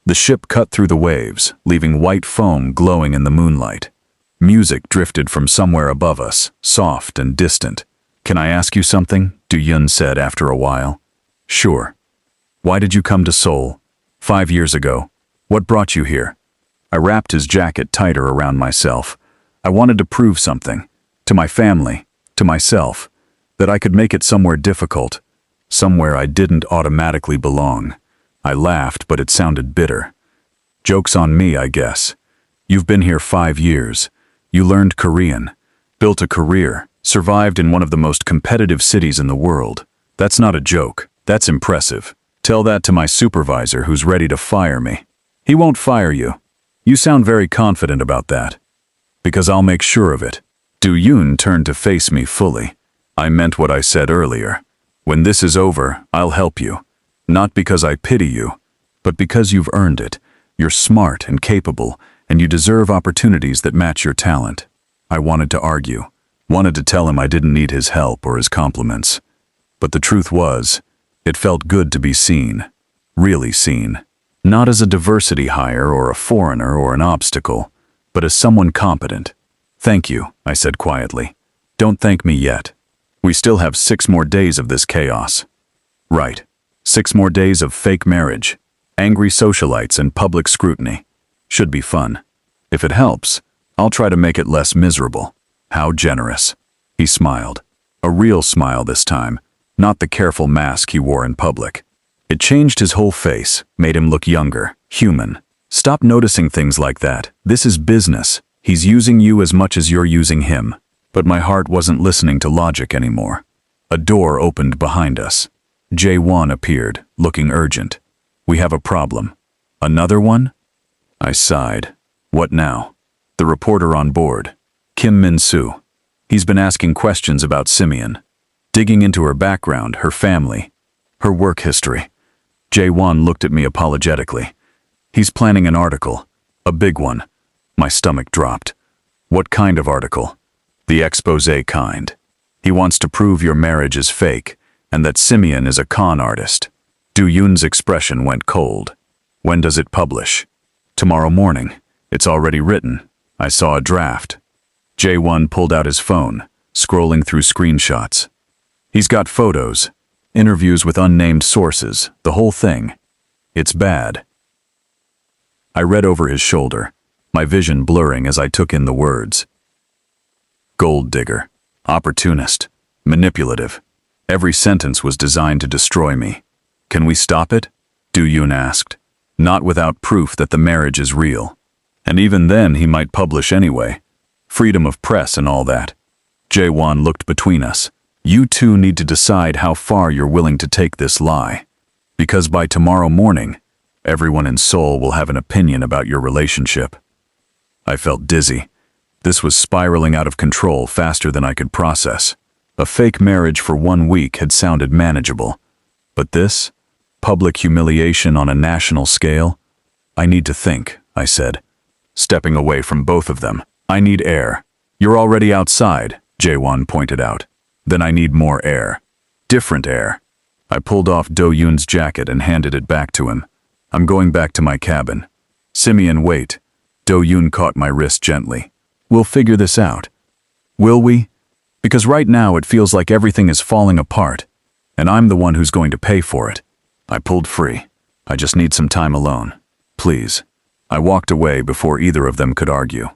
The ship cut through the waves, leaving white foam glowing in the moonlight. Music drifted from somewhere above us, soft and distant. Can I ask you something? Do-yoon said after a while. Sure. Why did you come to Seoul? 5 years ago. What brought you here? I wrapped his jacket tighter around myself. I wanted to prove something. To my family, to myself, that I could make it somewhere difficult, somewhere I didn't automatically belong. I laughed, but it sounded bitter. Joke's on me, I guess. You've been here 5 years. You learned Korean, built a career, survived in one of the most competitive cities in the world. That's not a joke. That's impressive. Tell that to my supervisor who's ready to fire me. He won't fire you. You sound very confident about that. Because I'll make sure of it. Do-yoon turned to face me fully. I meant what I said earlier. When this is over, I'll help you. Not because I pity you, but because you've earned it. You're smart and capable, and you deserve opportunities that match your talent. I wanted to argue. Wanted to tell him I didn't need his help or his compliments. But the truth was, it felt good to be seen. Really seen. Not as a diversity hire or a foreigner or an obstacle, but as someone competent. Thank you, I said quietly. Don't thank me yet. We still have 6 more days of this chaos. Right. 6 more days of fake marriage, angry socialites and public scrutiny. Should be fun. If it helps, I'll try to make it less miserable. How generous. He smiled. A real smile this time, not the careful mask he wore in public. It changed his whole face, made him look younger, human. Stop noticing things like that. This is business. He's using you as much as you're using him. But my heart wasn't listening to logic anymore. A door opened behind us. Jae-won appeared, looking urgent. We have a problem. Another one? I sighed. What now? The reporter on board. Kim Min-soo. He's been asking questions about Simeon. Digging into her background, her family, her work history. Jae-won looked at me apologetically. He's planning an article. A big one. My stomach dropped. What kind of article? The exposé kind. He wants to prove your marriage is fake, and that Simeon is a con artist. Do-yoon's expression went cold. When does it publish? Tomorrow morning. It's already written. I saw a draft. Jae-won pulled out his phone, scrolling through screenshots. He's got photos, interviews with unnamed sources, the whole thing. It's bad. I read over his shoulder, my vision blurring as I took in the words. Gold digger. Opportunist. Manipulative. Every sentence was designed to destroy me. Can we stop it? Do-yoon asked. Not without proof that the marriage is real. And even then he might publish anyway. Freedom of press and all that. Jae-won looked between us. You two need to decide how far you're willing to take this lie. Because by tomorrow morning, everyone in Seoul will have an opinion about your relationship. I felt dizzy. This was spiraling out of control faster than I could process. A fake marriage for 1 week had sounded manageable. But this? Public humiliation on a national scale? I need to think, I said, stepping away from both of them. I need air. You're already outside, Jae-won pointed out. Then I need more air. Different air. I pulled off Do-yoon's jacket and handed it back to him. I'm going back to my cabin. Simeon, wait. Do-yoon caught my wrist gently. We'll figure this out. Will we? Because right now it feels like everything is falling apart, and I'm the one who's going to pay for it. I pulled free. I just need some time alone. Please. I walked away before either of them could argue.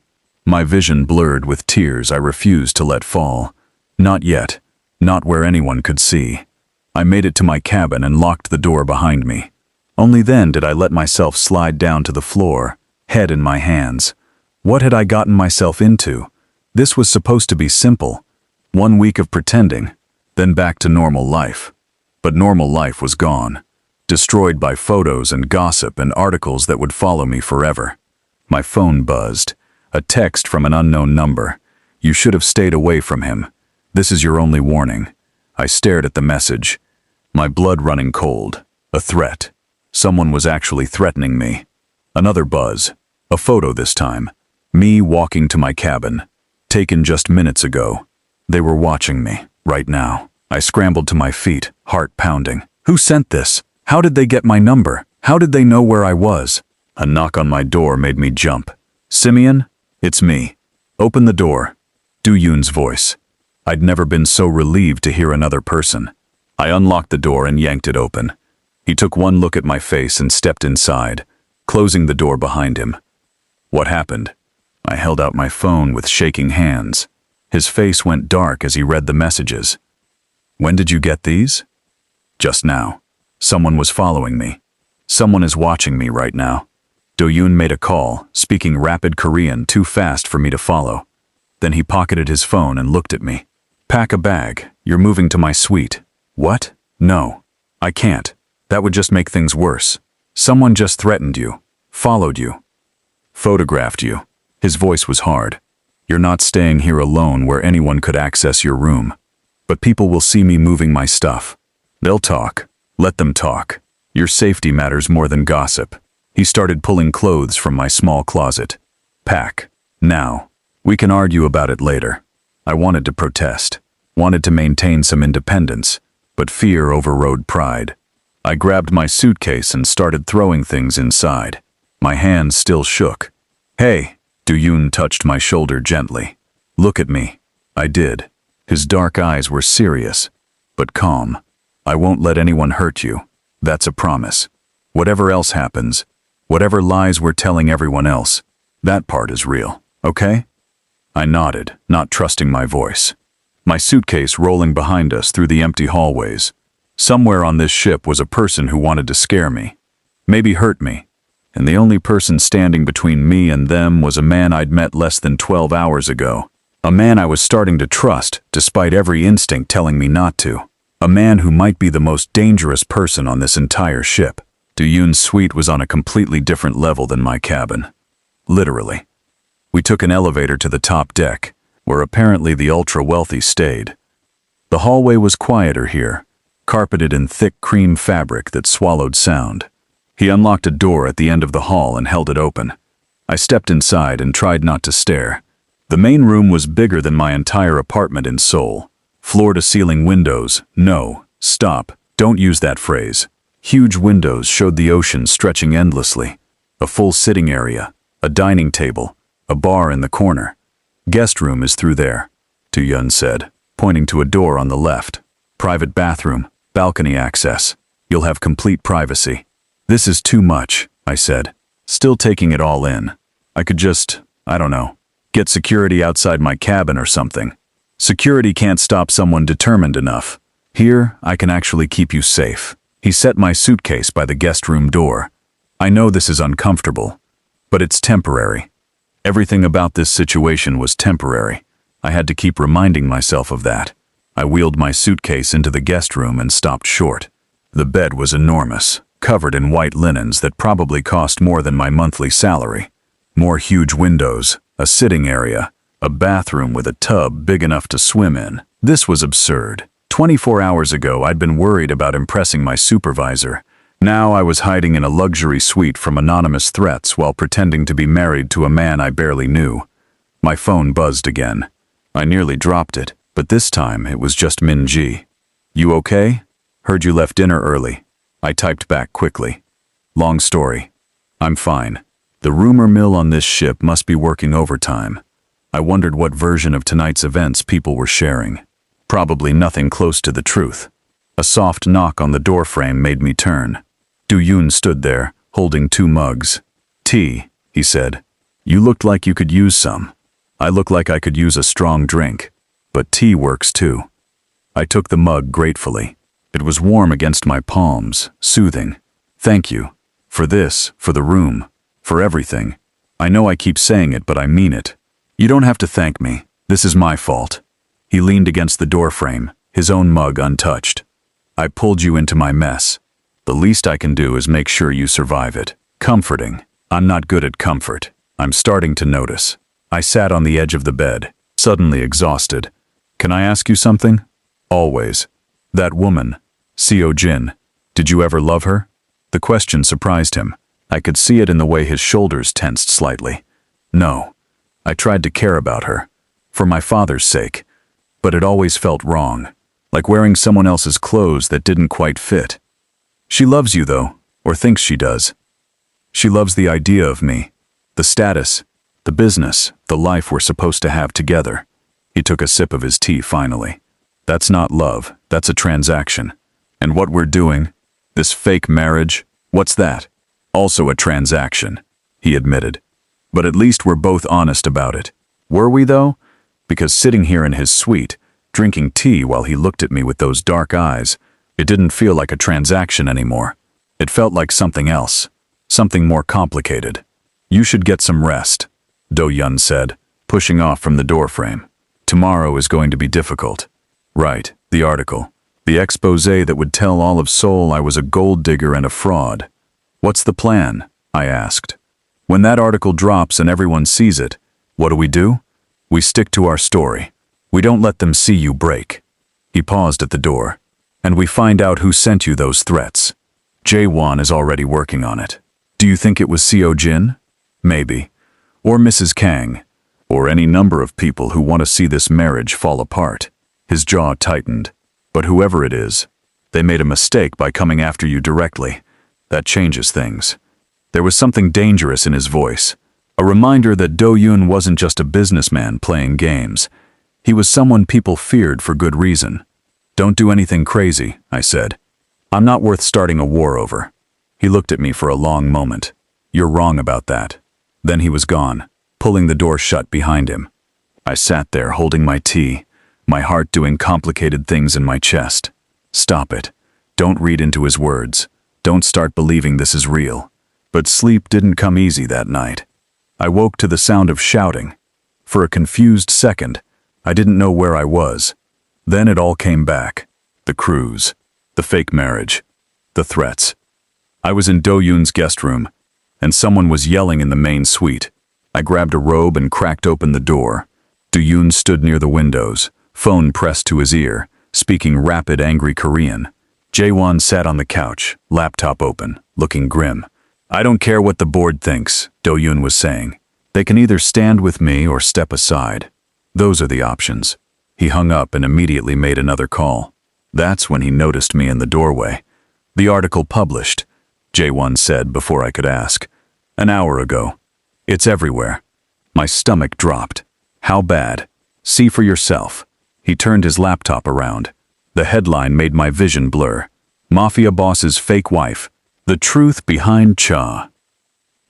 My vision blurred with tears I refused to let fall. Not yet. Not where anyone could see. I made it to my cabin and locked the door behind me. Only then did I let myself slide down to the floor, head in my hands. What had I gotten myself into? This was supposed to be simple. 1 week of pretending, then back to normal life. But normal life was gone, destroyed by photos and gossip and articles that would follow me forever. My phone buzzed. A text from an unknown number. You should have stayed away from him. This is your only warning. I stared at the message, my blood running cold. A threat. Someone was actually threatening me. Another buzz. A photo this time. Me walking to my cabin. Taken just minutes ago. They were watching me, right now. I scrambled to my feet, heart pounding. Who sent this? How did they get my number? How did they know where I was? A knock on my door made me jump. Simeon? It's me. Open the door. Do-yoon's voice. I'd never been so relieved to hear another person. I unlocked the door and yanked it open. He took one look at my face and stepped inside, closing the door behind him. What happened? I held out my phone with shaking hands. His face went dark as he read the messages. When did you get these? Just now. Someone was following me. Someone is watching me right now. Do-yoon made a call, speaking rapid Korean too fast for me to follow. Then he pocketed his phone and looked at me. Pack a bag. You're moving to my suite. What? No. I can't. That would just make things worse. Someone just threatened you. Followed you. Photographed you. His voice was hard. You're not staying here alone where anyone could access your room. But people will see me moving my stuff. They'll talk. Let them talk. Your safety matters more than gossip. He started pulling clothes from my small closet. Pack. Now. We can argue about it later. I wanted to protest. Wanted to maintain some independence. But fear overrode pride. I grabbed my suitcase and started throwing things inside. My hands still shook. Hey. Do-yoon touched my shoulder gently. Look at me. I did. His dark eyes were serious, but calm. I won't let anyone hurt you. That's a promise. Whatever else happens, whatever lies we're telling everyone else, that part is real, okay? I nodded, not trusting my voice. My suitcase rolling behind us through the empty hallways. Somewhere on this ship was a person who wanted to scare me, maybe hurt me. And the only person standing between me and them was a man I'd met less than 12 hours ago. A man I was starting to trust, despite every instinct telling me not to. A man who might be the most dangerous person on this entire ship. Do-yoon's suite was on a completely different level than my cabin. Literally. We took an elevator to the top deck, where apparently the ultra-wealthy stayed. The hallway was quieter here, carpeted in thick cream fabric that swallowed sound. He unlocked a door at the end of the hall and held it open. I stepped inside and tried not to stare. The main room was bigger than my entire apartment in Seoul. Floor-to-ceiling windows. No, stop, don't use that phrase. Huge windows showed the ocean stretching endlessly. A full sitting area, a dining table, a bar in the corner. Guest room is through there, Do-yoon said, pointing to a door on the left. Private bathroom, balcony access. You'll have complete privacy. This is too much, I said, still taking it all in. I could just, I don't know, Get security outside my cabin or something. Security can't stop someone determined enough. Here, I can actually keep you safe. He set my suitcase by the guest room door. I know this is uncomfortable, but it's temporary. Everything about this situation was temporary. I had to keep reminding myself of that. I wheeled my suitcase into the guest room and stopped short. The bed was enormous, covered in white linens that probably cost more than my monthly salary. More huge windows, a sitting area, a bathroom with a tub big enough to swim in. This was absurd. 24 hours ago, I'd been worried about impressing my supervisor. Now I was hiding in a luxury suite from anonymous threats while pretending to be married to a man I barely knew. My phone buzzed again. I nearly dropped it, but this time it was just Min Ji. "You okay? Heard you left dinner early." I typed back quickly. "Long story. I'm fine. The rumor mill on this ship must be working overtime." I wondered what version of tonight's events people were sharing. Probably nothing close to the truth. A soft knock on the doorframe made me turn. Do-yoon stood there, holding 2 mugs. "Tea," he said. "You looked like you could use some." I look like I could use a strong drink, but tea works too. I took the mug gratefully. It was warm against my palms, soothing. "Thank you. For this, for the room, for everything. I know I keep saying it, but I mean it. You don't have to thank me. This is my fault." He leaned against the doorframe, his own mug untouched. "I pulled you into my mess. The least I can do is make sure you survive it." Comforting. I'm not good at comfort. I'm starting to notice. I sat on the edge of the bed, suddenly exhausted. "Can I ask you something?" "Always." "That woman, Seo Jin, did you ever love her?" The question surprised him. I could see it in the way his shoulders tensed slightly. "No. I tried to care about her, for my father's sake, but it always felt wrong, like wearing someone else's clothes that didn't quite fit. She loves you though, or thinks she does. She loves the idea of me, the status, the business, the life we're supposed to have together." He took a sip of his tea finally. "That's not love, that's a transaction. And what we're doing, this fake marriage, what's that? Also a transaction," he admitted. "But at least we're both honest about it." Were we though? Because sitting here in his suite, drinking tea while he looked at me with those dark eyes, it didn't feel like a transaction anymore. It felt like something else, something more complicated. "You should get some rest," Do-Yun said, pushing off from the doorframe. "Tomorrow is going to be difficult." Right, the article. The expose that would tell all of Seoul I was a gold digger and a fraud. "What's the plan?" I asked. "When that article drops and everyone sees it, what do? We stick to our story. We don't let them see you break." He paused at the door. "And we find out who sent you those threats. Jae-won is already working on it. Do you think it was Seo Jin? Maybe. Or Mrs. Kang. Or any number of people who want to see this marriage fall apart." His jaw tightened. "But whoever it is, they made a mistake by coming after you directly. That changes things." There was something dangerous in his voice. A reminder that Do-Yun wasn't just a businessman playing games. He was someone people feared for good reason. "Don't do anything crazy," I said. "I'm not worth starting a war over." He looked at me for a long moment. "You're wrong about that." Then he was gone, pulling the door shut behind him. I sat there holding my tea, my heart doing complicated things in my chest. Stop it. Don't read into his words. Don't start believing this is real. But sleep didn't come easy that night. I woke to the sound of shouting. For a confused second, I didn't know where I was. Then it all came back. The cruise, the fake marriage, the threats. I was in Do-Yun's guest room, and someone was yelling in the main suite. I grabbed a robe and cracked open the door. Do-Yun stood near the windows, phone pressed to his ear, speaking rapid, angry Korean. Jae-won sat on the couch, laptop open, looking grim. "I don't care what the board thinks," Do-Yun was saying. "They can either stand with me or step aside. Those are the options." He hung up and immediately made another call. That's when he noticed me in the doorway. "The article published," Jae-won said before I could ask. "An hour ago. It's everywhere." My stomach dropped. "How bad?" "See for yourself." He turned his laptop around. The headline made my vision blur. "Mafia Boss's fake wife. The truth behind Cha."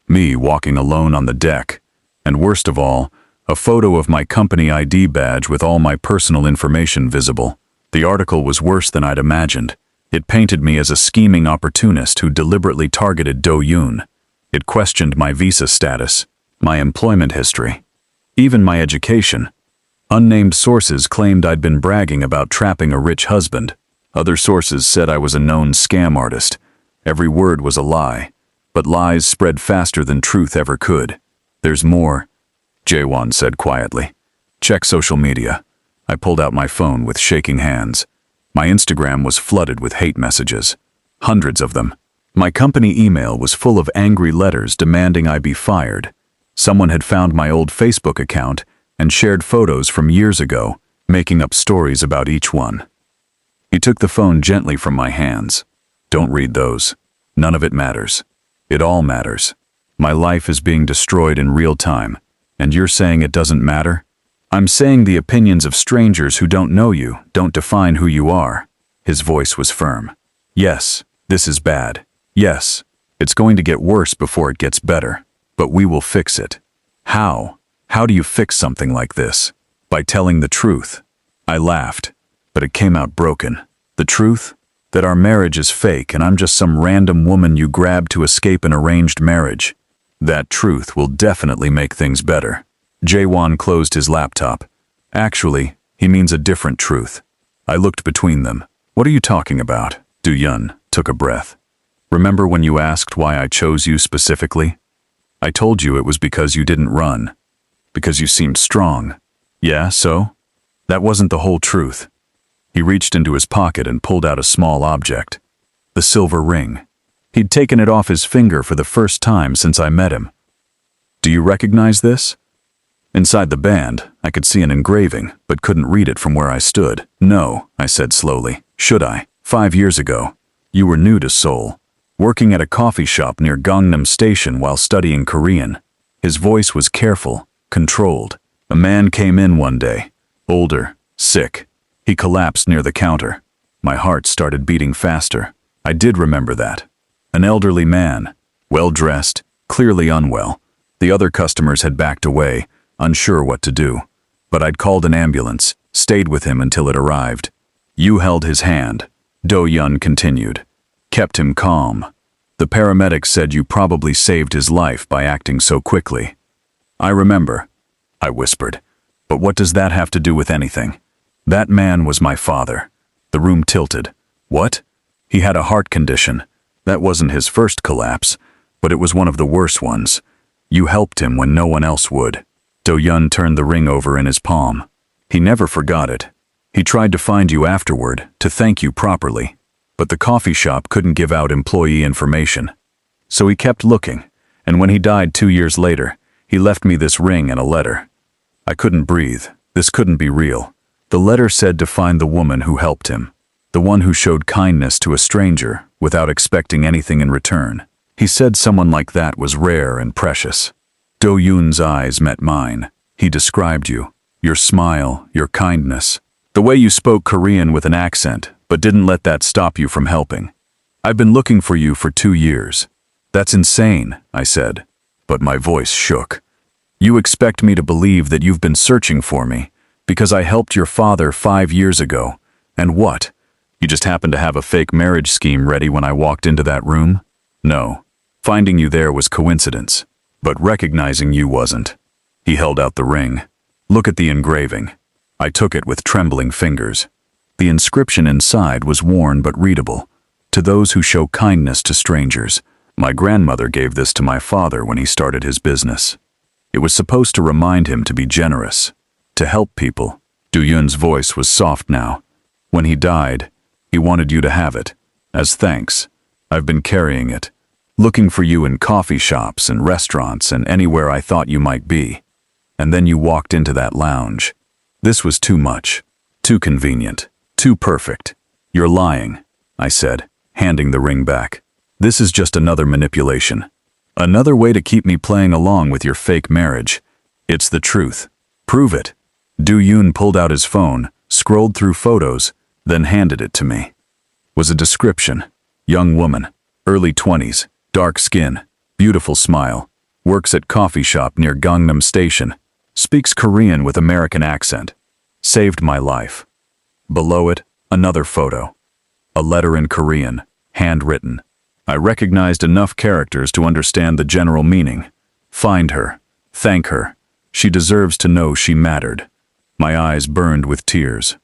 Me walking alone on the deck. And worst of all, A photo of my company ID badge with all my personal information visible. The article was worse than I'd imagined. It painted me as a scheming opportunist who deliberately targeted Do-yoon. It questioned my visa status, my employment history, even my education. Unnamed sources claimed I'd been bragging about trapping a rich husband. Other sources said I was a known scam artist. Every word was a lie, but lies spread faster than truth ever could. There's more, Jaewon said quietly. Check social media. I pulled out my phone with shaking hands. My Instagram was flooded with hate messages. Hundreds of them. My company email was full of angry letters demanding I be fired. Someone had found my old Facebook account and shared photos from years ago, making up stories about each one. He took the phone gently from my hands. Don't read those. None of it matters. It all matters. My life is being destroyed in real time, and you're saying it doesn't matter? I'm saying the opinions of strangers who don't know you don't define who you are. His voice was firm. Yes, this is bad. Yes, it's going to get worse before it gets better, but we will fix it. How? How do you fix something like this? By telling the truth. I laughed, but it came out broken. The truth? That our marriage is fake and I'm just some random woman you grabbed to escape an arranged marriage. That truth will definitely make things better. Jaewon closed his laptop. Actually, he means a different truth. I looked between them. What are you talking about? Do-yoon took a breath. Remember when you asked why I chose you specifically? I told you it was because you didn't run. Because you seemed strong. Yeah, so? That wasn't the whole truth. He reached into his pocket and pulled out a small object. The silver ring. He'd taken it off his finger for the first time since I met him. Do you recognize this? Inside the band, I could see an engraving, but couldn't read it from where I stood. No, I said slowly. Should I? 5 years ago, you were new to Seoul, working at a coffee shop near Gangnam Station while studying Korean. His voice was careful, controlled. A man came in one day, older, sick. He collapsed near the counter. My heart started beating faster. I did remember that. An elderly man, well-dressed, clearly unwell. The other customers had backed away, unsure what to do. But I'd called an ambulance, stayed with him until it arrived. You held his hand, Do-yoon continued. Kept him calm. The paramedics said you probably saved his life by acting so quickly. I remember, I whispered. But what does that have to do with anything? That man was my father. The room tilted. What? He had a heart condition. That wasn't his first collapse, but it was one of the worst ones. You helped him when no one else would. Do-yoon turned the ring over in his palm. He never forgot it. He tried to find you afterward, to thank you properly. But the coffee shop couldn't give out employee information. So he kept looking, and when he died 2 years later, he left me this ring and a letter. I couldn't breathe. This couldn't be real. The letter said to find the woman who helped him. The one who showed kindness to a stranger without expecting anything in return. He said someone like that was rare and precious. Do-yoon's eyes met mine. He described you. Your smile, your kindness. The way you spoke Korean with an accent, but didn't let that stop you from helping. I've been looking for you for 2 years. That's insane, I said, but my voice shook. You expect me to believe that you've been searching for me because I helped your father 5 years ago, and what? You just happened to have a fake marriage scheme ready when I walked into that room? No. Finding you there was coincidence, but recognizing you wasn't. He held out the ring. Look at the engraving. I took it with trembling fingers. The inscription inside was worn but readable. To those who show kindness to strangers. My grandmother gave this to my father when he started his business. It was supposed to remind him to be generous, to help people. Do-yoon's voice was soft now. When he died, he wanted you to have it. As thanks, I've been carrying it, looking for you in coffee shops and restaurants and anywhere I thought you might be. And then you walked into that lounge. This was too much, too convenient, too perfect. You're lying, I said, handing the ring back. This is just another manipulation. Another way to keep me playing along with your fake marriage. It's the truth. Prove it. Do-yoon pulled out his phone, scrolled through photos, then handed it to me. Was a description. Young woman, early 20s, dark skin, beautiful smile, works at coffee shop near Gangnam Station. Speaks Korean with American accent. Saved my life. Below it, another photo. A letter in Korean, handwritten. I recognized enough characters to understand the general meaning. Find her. Thank her. She deserves to know she mattered. My eyes burned with tears.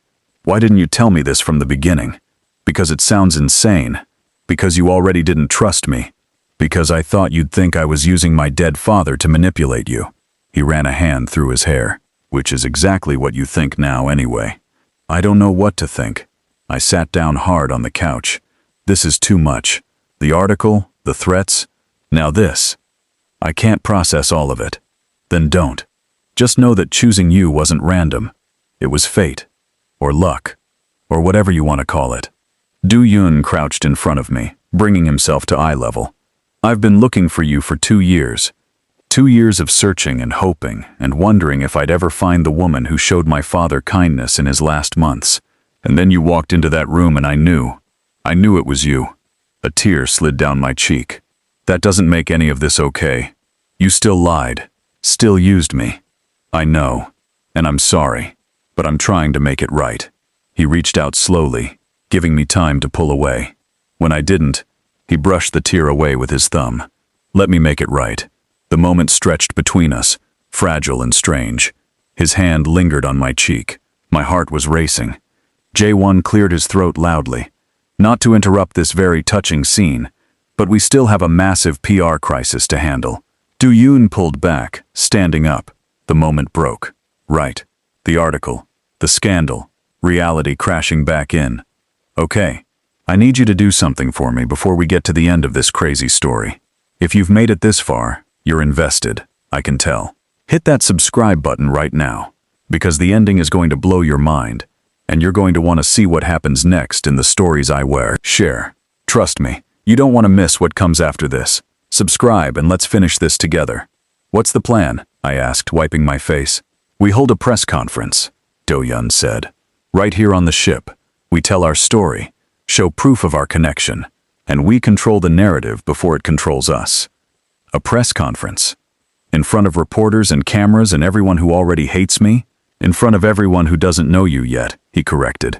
Why didn't you tell me this from the beginning? Because it sounds insane. Because you already didn't trust me. Because I thought you'd think I was using my dead father to manipulate you. He ran a hand through his hair, which is exactly what you think now anyway. I don't know what to think. I sat down hard on the couch. This is too much. The article, the threats, now this. I can't process all of it. Then don't. Just know that choosing you wasn't random. It was fate. Or luck. Or whatever you want to call it. Do-yoon crouched in front of me, bringing himself to eye level. I've been looking for you for 2 years. 2 years of searching and hoping and wondering if I'd ever find the woman who showed my father kindness in his last months. And then you walked into that room and I knew it was you. A tear slid down my cheek. That doesn't make any of this okay. You still lied. Still used me. I know. And I'm sorry. But I'm trying to make it right. He reached out slowly, giving me time to pull away. When I didn't, he brushed the tear away with his thumb. Let me make it right. The moment stretched between us, fragile and strange. His hand lingered on my cheek. My heart was racing. Jae-won cleared his throat loudly. Not to interrupt this very touching scene, but we still have a massive PR crisis to handle. Do-yoon pulled back, standing up. The moment broke. Right. The article. The scandal. Reality crashing back in. Okay. I need you to do something for me before we get to the end of this crazy story. If you've made it this far, you're invested, I can tell. Hit that subscribe button right now, because the ending is going to blow your mind, and you're going to want to see what happens next in the stories I share. Trust me, you don't want to miss what comes after this. Subscribe and let's finish this together. What's the plan? I asked, wiping my face. We hold a press conference, Do-yoon said. Right here on the ship. We tell our story, show proof of our connection, and we control the narrative before it controls us. A press conference. In front of reporters and cameras and everyone who already hates me? In front of everyone who doesn't know you yet, he corrected.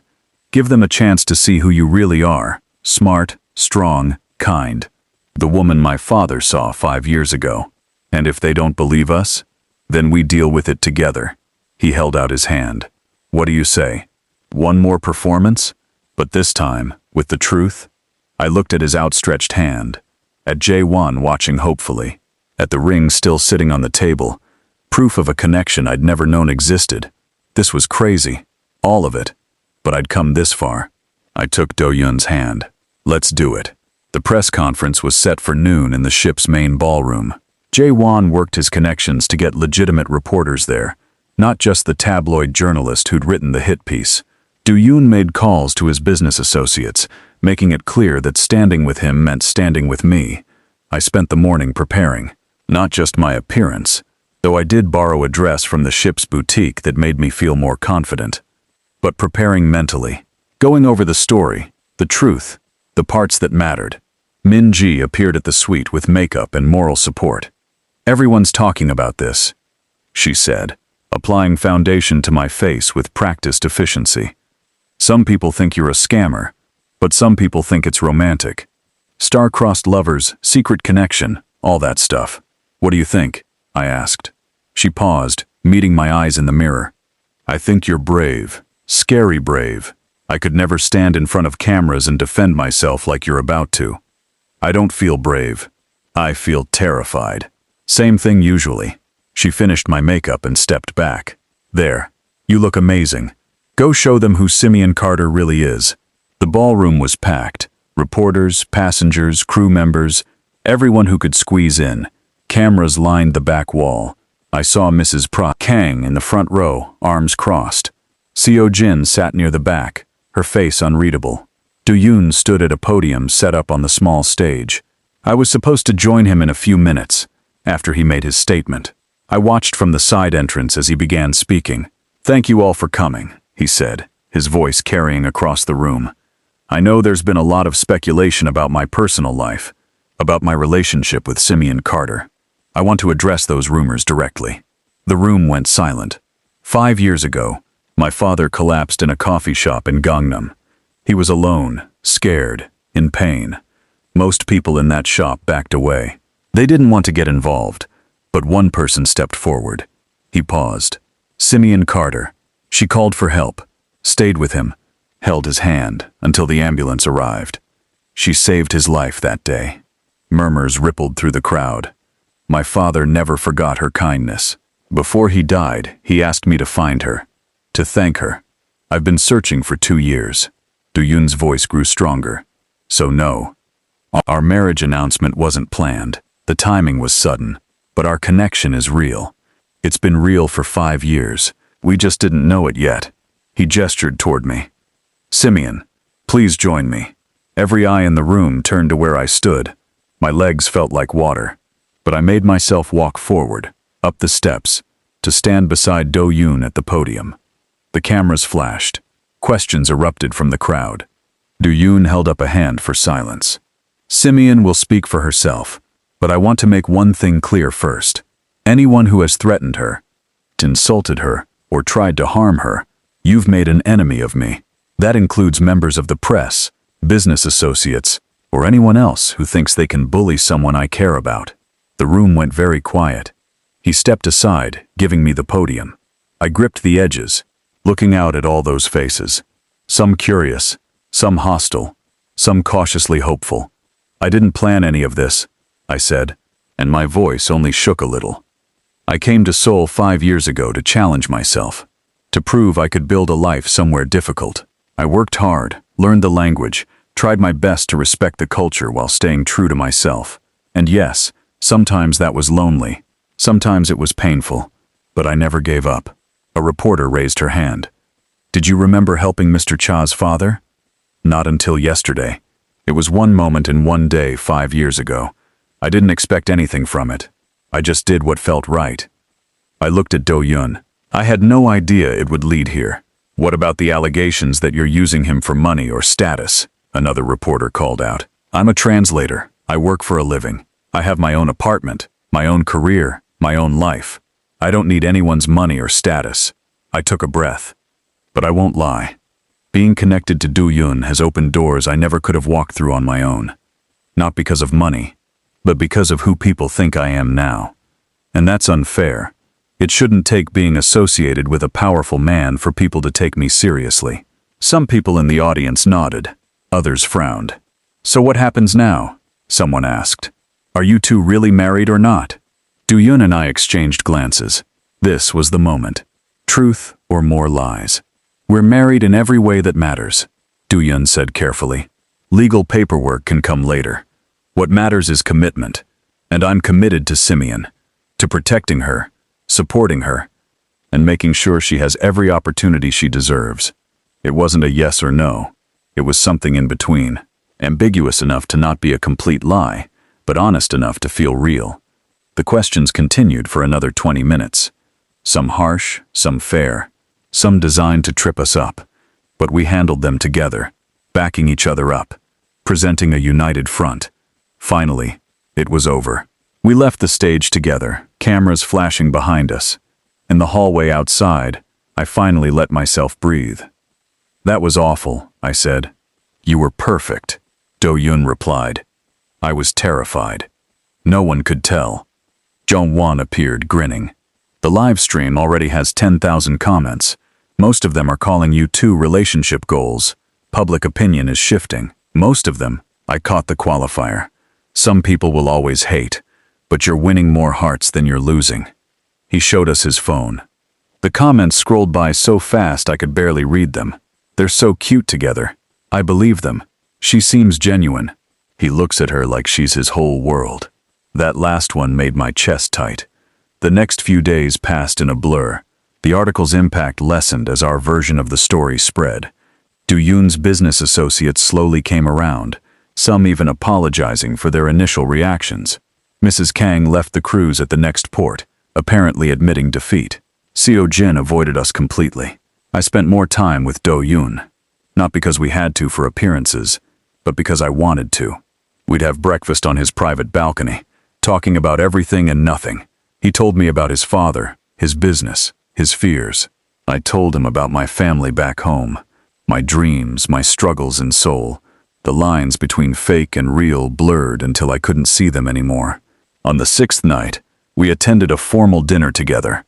Give them a chance to see who you really are. Smart, strong, kind. The woman my father saw 5 years ago. And if they don't believe us, then we deal with it together. He held out his hand. What do you say? One more performance? But this time, with the truth? I looked at his outstretched hand. At Jae-won watching hopefully. At the ring still sitting on the table. Proof of a connection I'd never known existed. This was crazy. All of it. But I'd come this far. I took Do-yoon's hand. Let's do it. The press conference was set for noon in the ship's main ballroom. Jae-won worked his connections to get legitimate reporters there, not just the tabloid journalist who'd written the hit piece. Do-yoon made calls to his business associates, making it clear that standing with him meant standing with me. I spent the morning preparing, not just my appearance, though I did borrow a dress from the ship's boutique that made me feel more confident, but preparing mentally, going over the story, the truth, the parts that mattered. Min-ji appeared at the suite with makeup and moral support. Everyone's talking about this, she said, applying foundation to my face with practiced efficiency. Some people think you're a scammer, but some people think it's romantic. Star-crossed lovers, secret connection, all that stuff. What do you think? I asked. She paused, meeting my eyes in the mirror. I think you're brave, scary brave. I could never stand in front of cameras and defend myself like you're about to. I don't feel brave. I feel terrified. Same thing usually. She finished my makeup and stepped back. There. You look amazing. Go show them who Simeon Carter really is. The ballroom was packed. Reporters, passengers, crew members, everyone who could squeeze in. Cameras lined the back wall. I saw Mrs. Kang in the front row, arms crossed. Seo-jin sat near the back, her face unreadable. Do-yoon stood at a podium set up on the small stage. I was supposed to join him in a few minutes, after he made his statement. I watched from the side entrance as he began speaking. Thank you all for coming, he said, his voice carrying across the room. I know there's been a lot of speculation about my personal life, about my relationship with Simeon Carter. I want to address those rumors directly. The room went silent. 5 years ago, my father collapsed in a coffee shop in Gangnam. He was alone, scared, in pain. Most people in that shop backed away. They didn't want to get involved, but one person stepped forward. He paused. Simeon Carter. She called for help, stayed with him, held his hand until the ambulance arrived. She saved his life that day. Murmurs rippled through the crowd. My father never forgot her kindness. Before he died, he asked me to find her, to thank her. I've been searching for 2 years. Do-yoon's voice grew stronger. So no. Our marriage announcement wasn't planned. The timing was sudden, but our connection is real. It's been real for 5 years. We just didn't know it yet. He gestured toward me. Simeon, please join me. Every eye in the room turned to where I stood. My legs felt like water, but I made myself walk forward, up the steps, to stand beside Do-yoon at the podium. The cameras flashed. Questions erupted from the crowd. Do-yoon held up a hand for silence. Simeon will speak for herself, but I want to make one thing clear first. Anyone who has threatened her, insulted her, or tried to harm her, you've made an enemy of me. That includes members of the press, business associates, or anyone else who thinks they can bully someone I care about. The room went very quiet. He stepped aside, giving me the podium. I gripped the edges, looking out at all those faces. Some curious, some hostile, some cautiously hopeful. I didn't plan any of this, I said, and my voice only shook a little. I came to Seoul 5 years ago to challenge myself, to prove I could build a life somewhere difficult. I worked hard, learned the language, tried my best to respect the culture while staying true to myself. And yes, sometimes that was lonely. Sometimes it was painful, but I never gave up. A reporter raised her hand. Did you remember helping Mr. Cha's father? Not until yesterday. It was one moment in one day 5 years ago. I didn't expect anything from it. I just did what felt right. I looked at Do-yoon. I had no idea it would lead here. What about the allegations that you're using him for money or status? Another reporter called out. I'm a translator. I work for a living. I have my own apartment, my own career, my own life. I don't need anyone's money or status. I took a breath. But I won't lie. Being connected to Do-yoon has opened doors I never could have walked through on my own. Not because of money, but because of who people think I am now. And that's unfair. It shouldn't take being associated with a powerful man for people to take me seriously. Some people in the audience nodded. Others frowned. So what happens now? Someone asked. Are you two really married or not? Do-yoon and I exchanged glances. This was the moment. Truth or more lies. We're married in every way that matters, Do-yoon said carefully. Legal paperwork can come later. What matters is commitment. And I'm committed to Simeon, to protecting her, supporting her, and making sure she has every opportunity she deserves. It wasn't a yes or no. It was something in between, ambiguous enough to not be a complete lie, but honest enough to feel real. The questions continued for another 20 minutes. Some harsh, some fair, some designed to trip us up. But we handled them together, backing each other up, presenting a united front. Finally, it was over. We left the stage together, cameras flashing behind us. In the hallway outside, I finally let myself breathe. That was awful, I said. You were perfect, Do-yoon replied. I was terrified. No one could tell. Jong-won appeared, grinning. The live stream already has 10,000 comments. Most of them are calling you two relationship goals. Public opinion is shifting. Most of them, I caught the qualifier. Some people will always hate, but you're winning more hearts than you're losing. He showed us his phone. The comments scrolled by so fast I could barely read them. They're so cute together. I believe them. She seems genuine. He looks at her like she's his whole world. That last one made my chest tight. The next few days passed in a blur. The article's impact lessened as our version of the story spread. Do-yoon's business associates slowly came around, some even apologizing for their initial reactions. Mrs. Kang left the cruise at the next port, apparently admitting defeat. Seo-jin avoided us completely. I spent more time with Do-yoon. Not because we had to for appearances, but because I wanted to. We'd have breakfast on his private balcony, talking about everything and nothing. He told me about his father, his business, his fears. I told him about my family back home, my dreams, my struggles in Seoul. The lines between fake and real blurred until I couldn't see them anymore. On the 6th night, we attended a formal dinner together.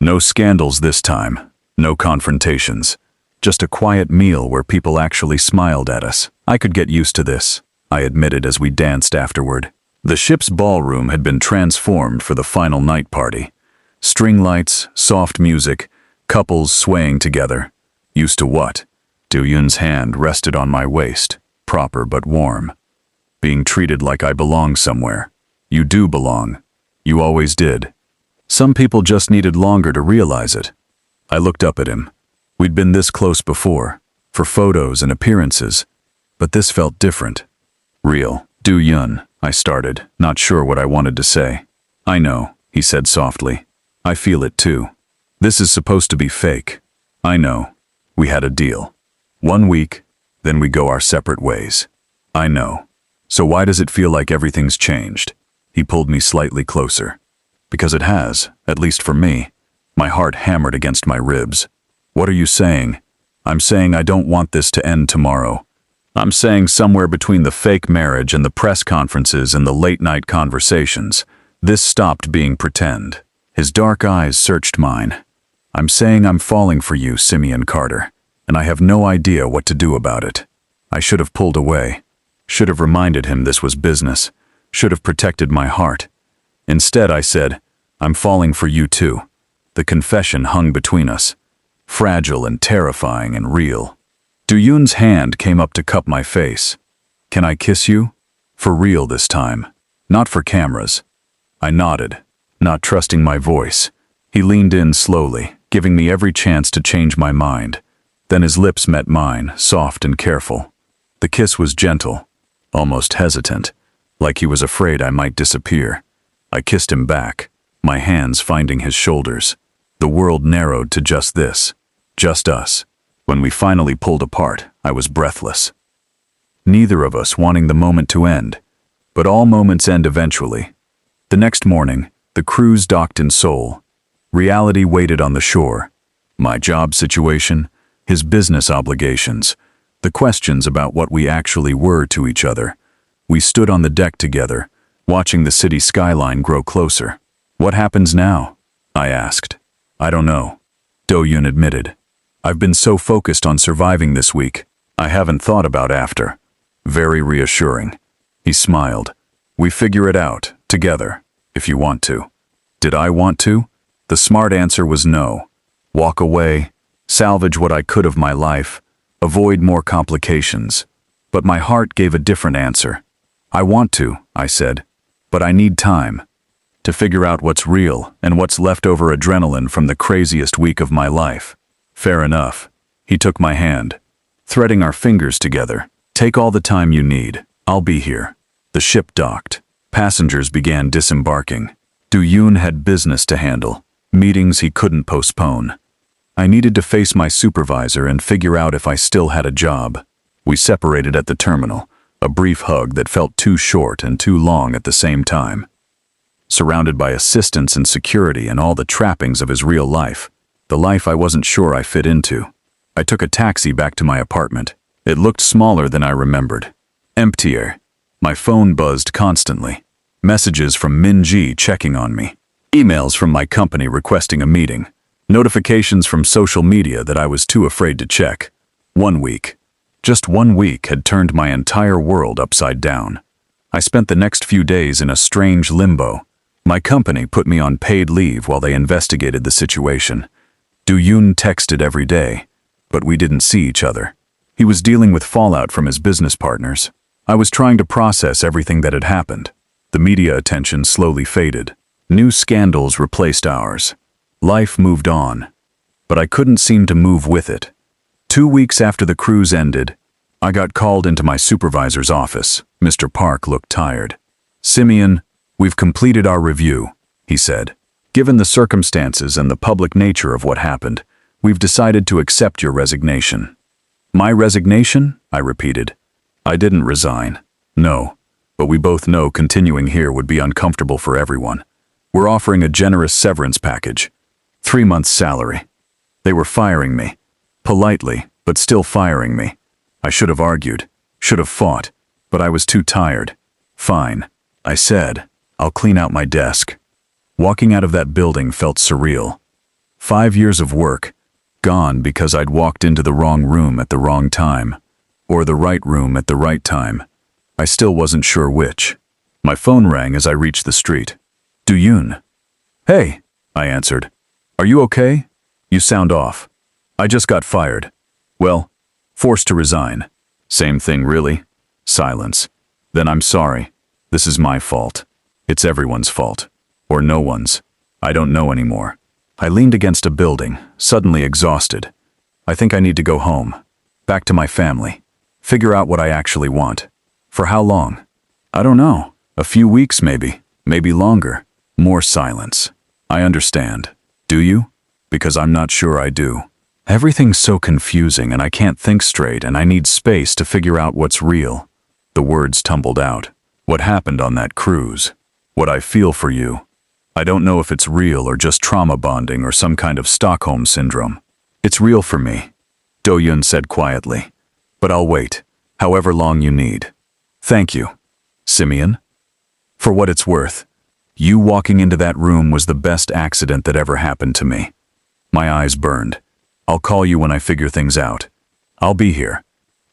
No scandals this time, no confrontations. Just a quiet meal where people actually smiled at us. I could get used to this, I admitted as we danced afterward. The ship's ballroom had been transformed for the final night party. String lights, soft music, couples swaying together. Used to what? Do-yoon's hand rested on my waist, proper but warm. Being treated like I belong somewhere. You do belong. You always did. Some people just needed longer to realize it. I looked up at him. We'd been this close before, for photos and appearances, but this felt different. Real. Do-yoon, I started, not sure what I wanted to say. I know, he said softly. I feel it too. This is supposed to be fake. I know. We had a deal. 1 week, then we go our separate ways. I know. So why does it feel like everything's changed? He pulled me slightly closer. Because it has, at least for me. My heart hammered against my ribs. What are you saying? I'm saying I don't want this to end tomorrow. I'm saying somewhere between the fake marriage and the press conferences and the late-night conversations, this stopped being pretend. His dark eyes searched mine. I'm saying I'm falling for you, Simeon Carter, and I have no idea what to do about it. I should have pulled away. Should have reminded him this was business. Should have protected my heart. Instead, I said, I'm falling for you too. The confession hung between us. Fragile and terrifying and real. Do-yoon's hand came up to cup my face. Can I kiss you? For real this time. Not for cameras. I nodded, not trusting my voice. He leaned in slowly, giving me every chance to change my mind. Then his lips met mine, soft and careful. The kiss was gentle, almost hesitant, like he was afraid I might disappear. I kissed him back, my hands finding his shoulders. The world narrowed to just this, just us. When we finally pulled apart, I was breathless. Neither of us wanting the moment to end, but all moments end eventually. The next morning, the cruise docked in Seoul. Reality waited on the shore. My job situation, his business obligations, the questions about what we actually were to each other. We stood on the deck together, watching the city skyline grow closer. What happens now? I asked. I don't know. Do-yoon admitted. I've been so focused on surviving this week, I haven't thought about after. Very reassuring. He smiled. We figure it out, together, if you want to. Did I want to? The smart answer was no. Walk away, salvage what I could of my life, avoid more complications. But my heart gave a different answer. I want to, I said, but I need time. To figure out what's real and what's leftover adrenaline from the craziest week of my life. Fair enough. He took my hand, threading our fingers together. Take all the time you need. I'll be here. The ship docked. Passengers began disembarking. Do-yoon had business to handle, meetings he couldn't postpone. I needed to face my supervisor and figure out if I still had a job. We separated at the terminal, a brief hug that felt too short and too long at the same time. Surrounded by assistants and security and all the trappings of his real life, the life I wasn't sure I fit into. I took a taxi back to my apartment. It looked smaller than I remembered. Emptier. My phone buzzed constantly. Messages from Min-ji checking on me. Emails from my company requesting a meeting. Notifications from social media that I was too afraid to check. 1 week. Just 1 week had turned my entire world upside down. I spent the next few days in a strange limbo. My company put me on paid leave while they investigated the situation. Do-yoon texted every day, but we didn't see each other. He was dealing with fallout from his business partners. I was trying to process everything that had happened. The media attention slowly faded. New scandals replaced ours. Life moved on, but I couldn't seem to move with it. 2 weeks after the cruise ended, I got called into my supervisor's office. Mr. Park looked tired. Simeon, we've completed our review, he said. Given the circumstances and the public nature of what happened, we've decided to accept your resignation. My resignation? I repeated. I didn't resign. No, but we both know continuing here would be uncomfortable for everyone. We're offering a generous severance package. 3 months' salary. They were firing me. Politely, but still firing me. I should have argued, should have fought, but I was too tired. Fine, I said. I'll clean out my desk. Walking out of that building felt surreal. 5 years of work, gone because I'd walked into the wrong room at the wrong time, or the right room at the right time. I still wasn't sure which. My phone rang as I reached the street. Do-yoon. Hey, I answered. Are you okay? You sound off. I just got fired. Well, forced to resign. Same thing, really. Silence. Then I'm sorry. This is my fault. It's everyone's fault. Or no one's. I don't know anymore. I leaned against a building, suddenly exhausted. I think I need to go home. Back to my family. Figure out what I actually want. For how long? I don't know. A few weeks maybe. Maybe longer. More silence. I understand. Do you? Because I'm not sure I do. Everything's so confusing and I can't think straight and I need space to figure out what's real. The words tumbled out. What happened on that cruise? What I feel for you. I don't know if it's real or just trauma bonding or some kind of Stockholm syndrome. It's real for me, Do-yoon said quietly. But I'll wait, however long you need. Thank you, Simeon. For what it's worth, you walking into that room was the best accident that ever happened to me. My eyes burned. I'll call you when I figure things out. I'll be here.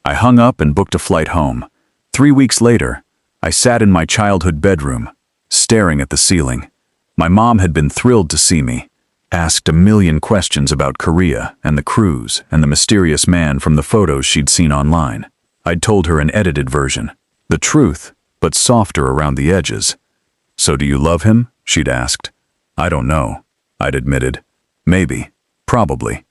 I hung up and booked a flight home. 3 weeks later, I sat in my childhood bedroom, staring at the ceiling. My mom had been thrilled to see me, asked a million questions about Korea and the cruise and the mysterious man from the photos she'd seen online. I'd told her an edited version, the truth, but softer around the edges. So do you love him? She'd asked. I don't know, I'd admitted. Maybe, probably.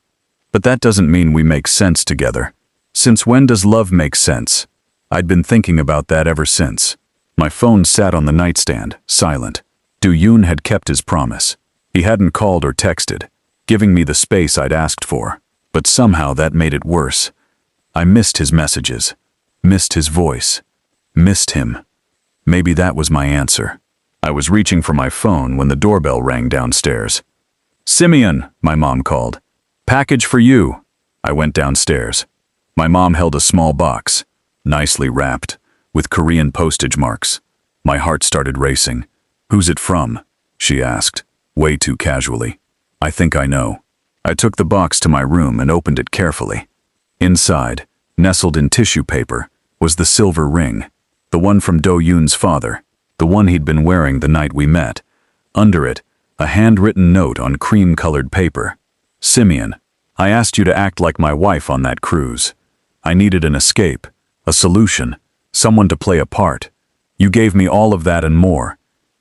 But that doesn't mean we make sense together. Since when does love make sense? I'd been thinking about that ever since. My phone sat on the nightstand, silent. Do-yoon had kept his promise. He hadn't called or texted, giving me the space I'd asked for. But somehow that made it worse. I missed his messages, missed his voice, missed him. Maybe that was my answer. I was reaching for my phone when the doorbell rang downstairs. Simeon, my mom called. Package for you. I went downstairs. My mom held a small box, nicely wrapped, with Korean postage marks. My heart started racing. Who's it from? She asked, way too casually. I think I know. I took the box to my room and opened it carefully. Inside, nestled in tissue paper, was the silver ring, the one from Do-yoon's father, the one he'd been wearing the night we met. Under it, a handwritten note on cream-colored paper. Simeon, I asked you to act like my wife on that cruise. I needed an escape, a solution, someone to play a part. You gave me all of that and more.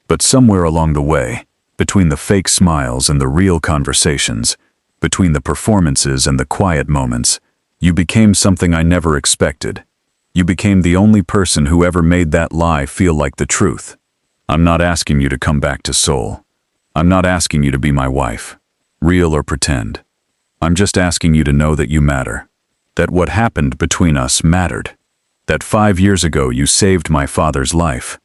But somewhere along the way, between the fake smiles and the real conversations, between the performances and the quiet moments, you became something I never expected. You became the only person who ever made that lie feel like the truth. I'm not asking you to come back to Seoul. I'm not asking you to be my wife, real or pretend. I'm just asking you to know that you matter, that what happened between us mattered, that 5 years ago you saved my father's life.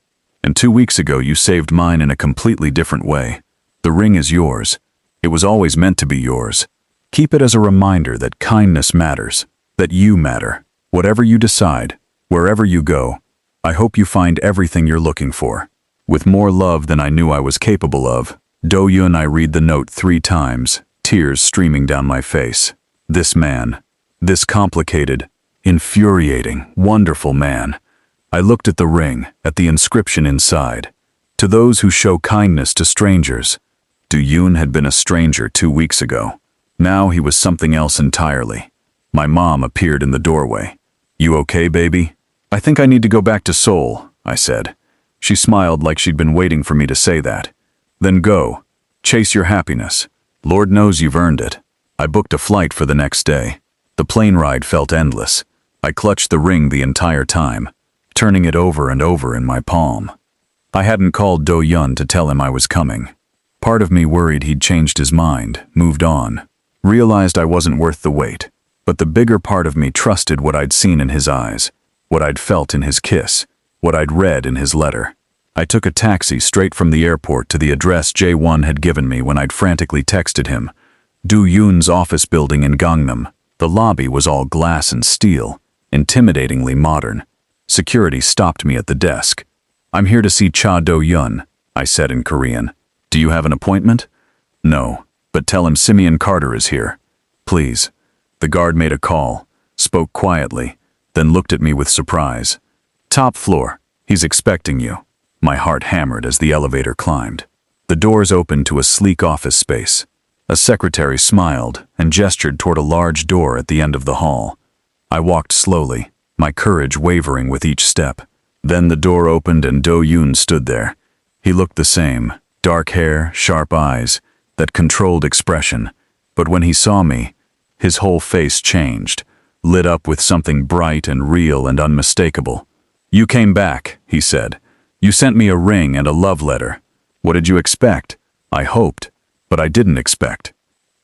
And 2 weeks ago you saved mine in a completely different way. The ring is yours. It was always meant to be yours. Keep it as a reminder that kindness matters, that you matter. Whatever you decide, wherever you go, I hope you find everything you're looking for. With more love than I knew I was capable of, Do-yoon. I read the note 3 times, tears streaming down my face. This man, this complicated, infuriating, wonderful man. I looked at the ring, at the inscription inside. To those who show kindness to strangers. Do-yoon had been a stranger 2 weeks ago. Now he was something else entirely. My mom appeared in the doorway. You okay, baby? I think I need to go back to Seoul, I said. She smiled like she'd been waiting for me to say that. Then go. Chase your happiness. Lord knows you've earned it. I booked a flight for the next day. The plane ride felt endless. I clutched the ring the entire time, turning it over and over in my palm. I hadn't called Do-yoon to tell him I was coming. Part of me worried he'd changed his mind, moved on, realized I wasn't worth the wait. But the bigger part of me trusted what I'd seen in his eyes, what I'd felt in his kiss, what I'd read in his letter. I took a taxi straight from the airport to the address J1 had given me when I'd frantically texted him, Do Yoon's office building in Gangnam. The lobby was all glass and steel, intimidatingly modern. Security stopped me at the desk. "I'm here to see Cha Do-yun," I said in Korean. "Do you have an appointment?" "No, but tell him Simeon Carter is here. Please." The guard made a call, spoke quietly, then looked at me with surprise. "Top floor. He's expecting you." My heart hammered as the elevator climbed. The doors opened to a sleek office space. A secretary smiled and gestured toward a large door at the end of the hall. I walked slowly, my courage wavering with each step. Then the door opened and Do-yoon stood there. He looked the same, dark hair, sharp eyes, that controlled expression. But when he saw me, his whole face changed, lit up with something bright and real and unmistakable. "You came back," he said. "You sent me a ring and a love letter. What did you expect?" "I hoped, but I didn't expect."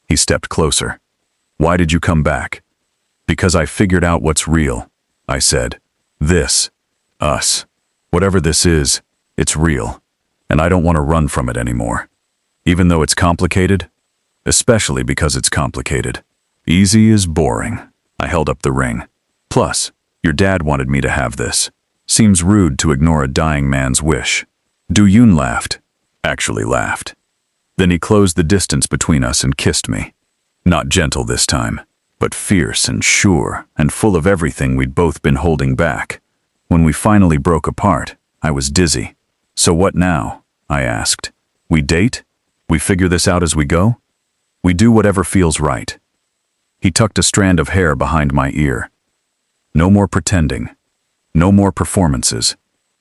He stepped closer. "Why did you come back?" "Because I figured out what's real," I said. "This, us, whatever this is, it's real, and I don't want to run from it anymore. Even though it's complicated, especially because it's complicated. Easy is boring." I held up the ring. "Plus, your dad wanted me to have this. Seems rude to ignore a dying man's wish." Do-yoon laughed. Actually laughed. Then he closed the distance between us and kissed me. Not gentle this time, but fierce and sure and full of everything we'd both been holding back. When we finally broke apart, I was dizzy. "So what now?" I asked. "We date? We figure this out as we go? We do whatever feels right." He tucked a strand of hair behind my ear. "No more pretending. No more performances.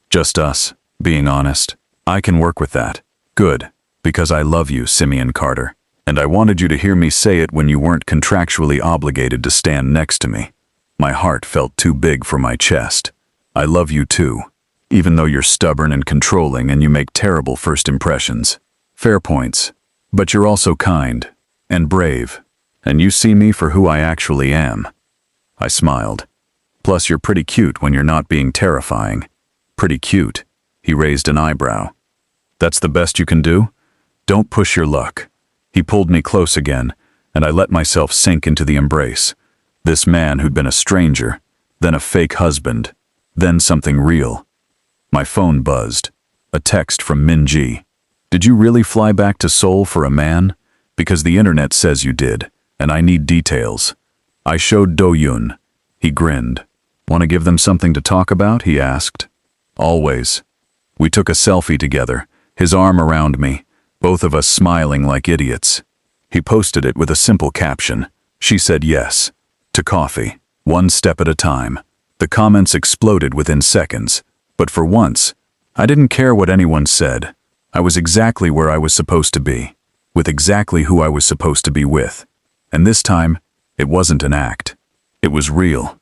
Just us, being honest. I can work with that." "Good. Because I love you, Simeon Carter, and I wanted you to hear me say it when you weren't contractually obligated to stand next to me." My heart felt too big for my chest. "I love you too, even though you're stubborn and controlling and you make terrible first impressions." "Fair points. But you're also kind and brave, and you see me for who I actually am." I smiled. "Plus you're pretty cute when you're not being terrifying." "Pretty cute?" He raised an eyebrow. "That's the best you can do? Don't push your luck." He pulled me close again, and I let myself sink into the embrace. This man who'd been a stranger, then a fake husband, then something real. My phone buzzed. A text from Min-ji. "Did you really fly back to Seoul for a man? Because the internet says you did, and I need details." I showed Do-yoon. He grinned. "Want to give them something to talk about?" he asked. "Always." We took a selfie together, his arm around me, both of us smiling like idiots. He posted it with a simple caption. "She said yes. To coffee. One step at a time." The comments exploded within seconds, but for once, I didn't care what anyone said. I was exactly where I was supposed to be, with exactly who I was supposed to be with. And this time, it wasn't an act. It was real.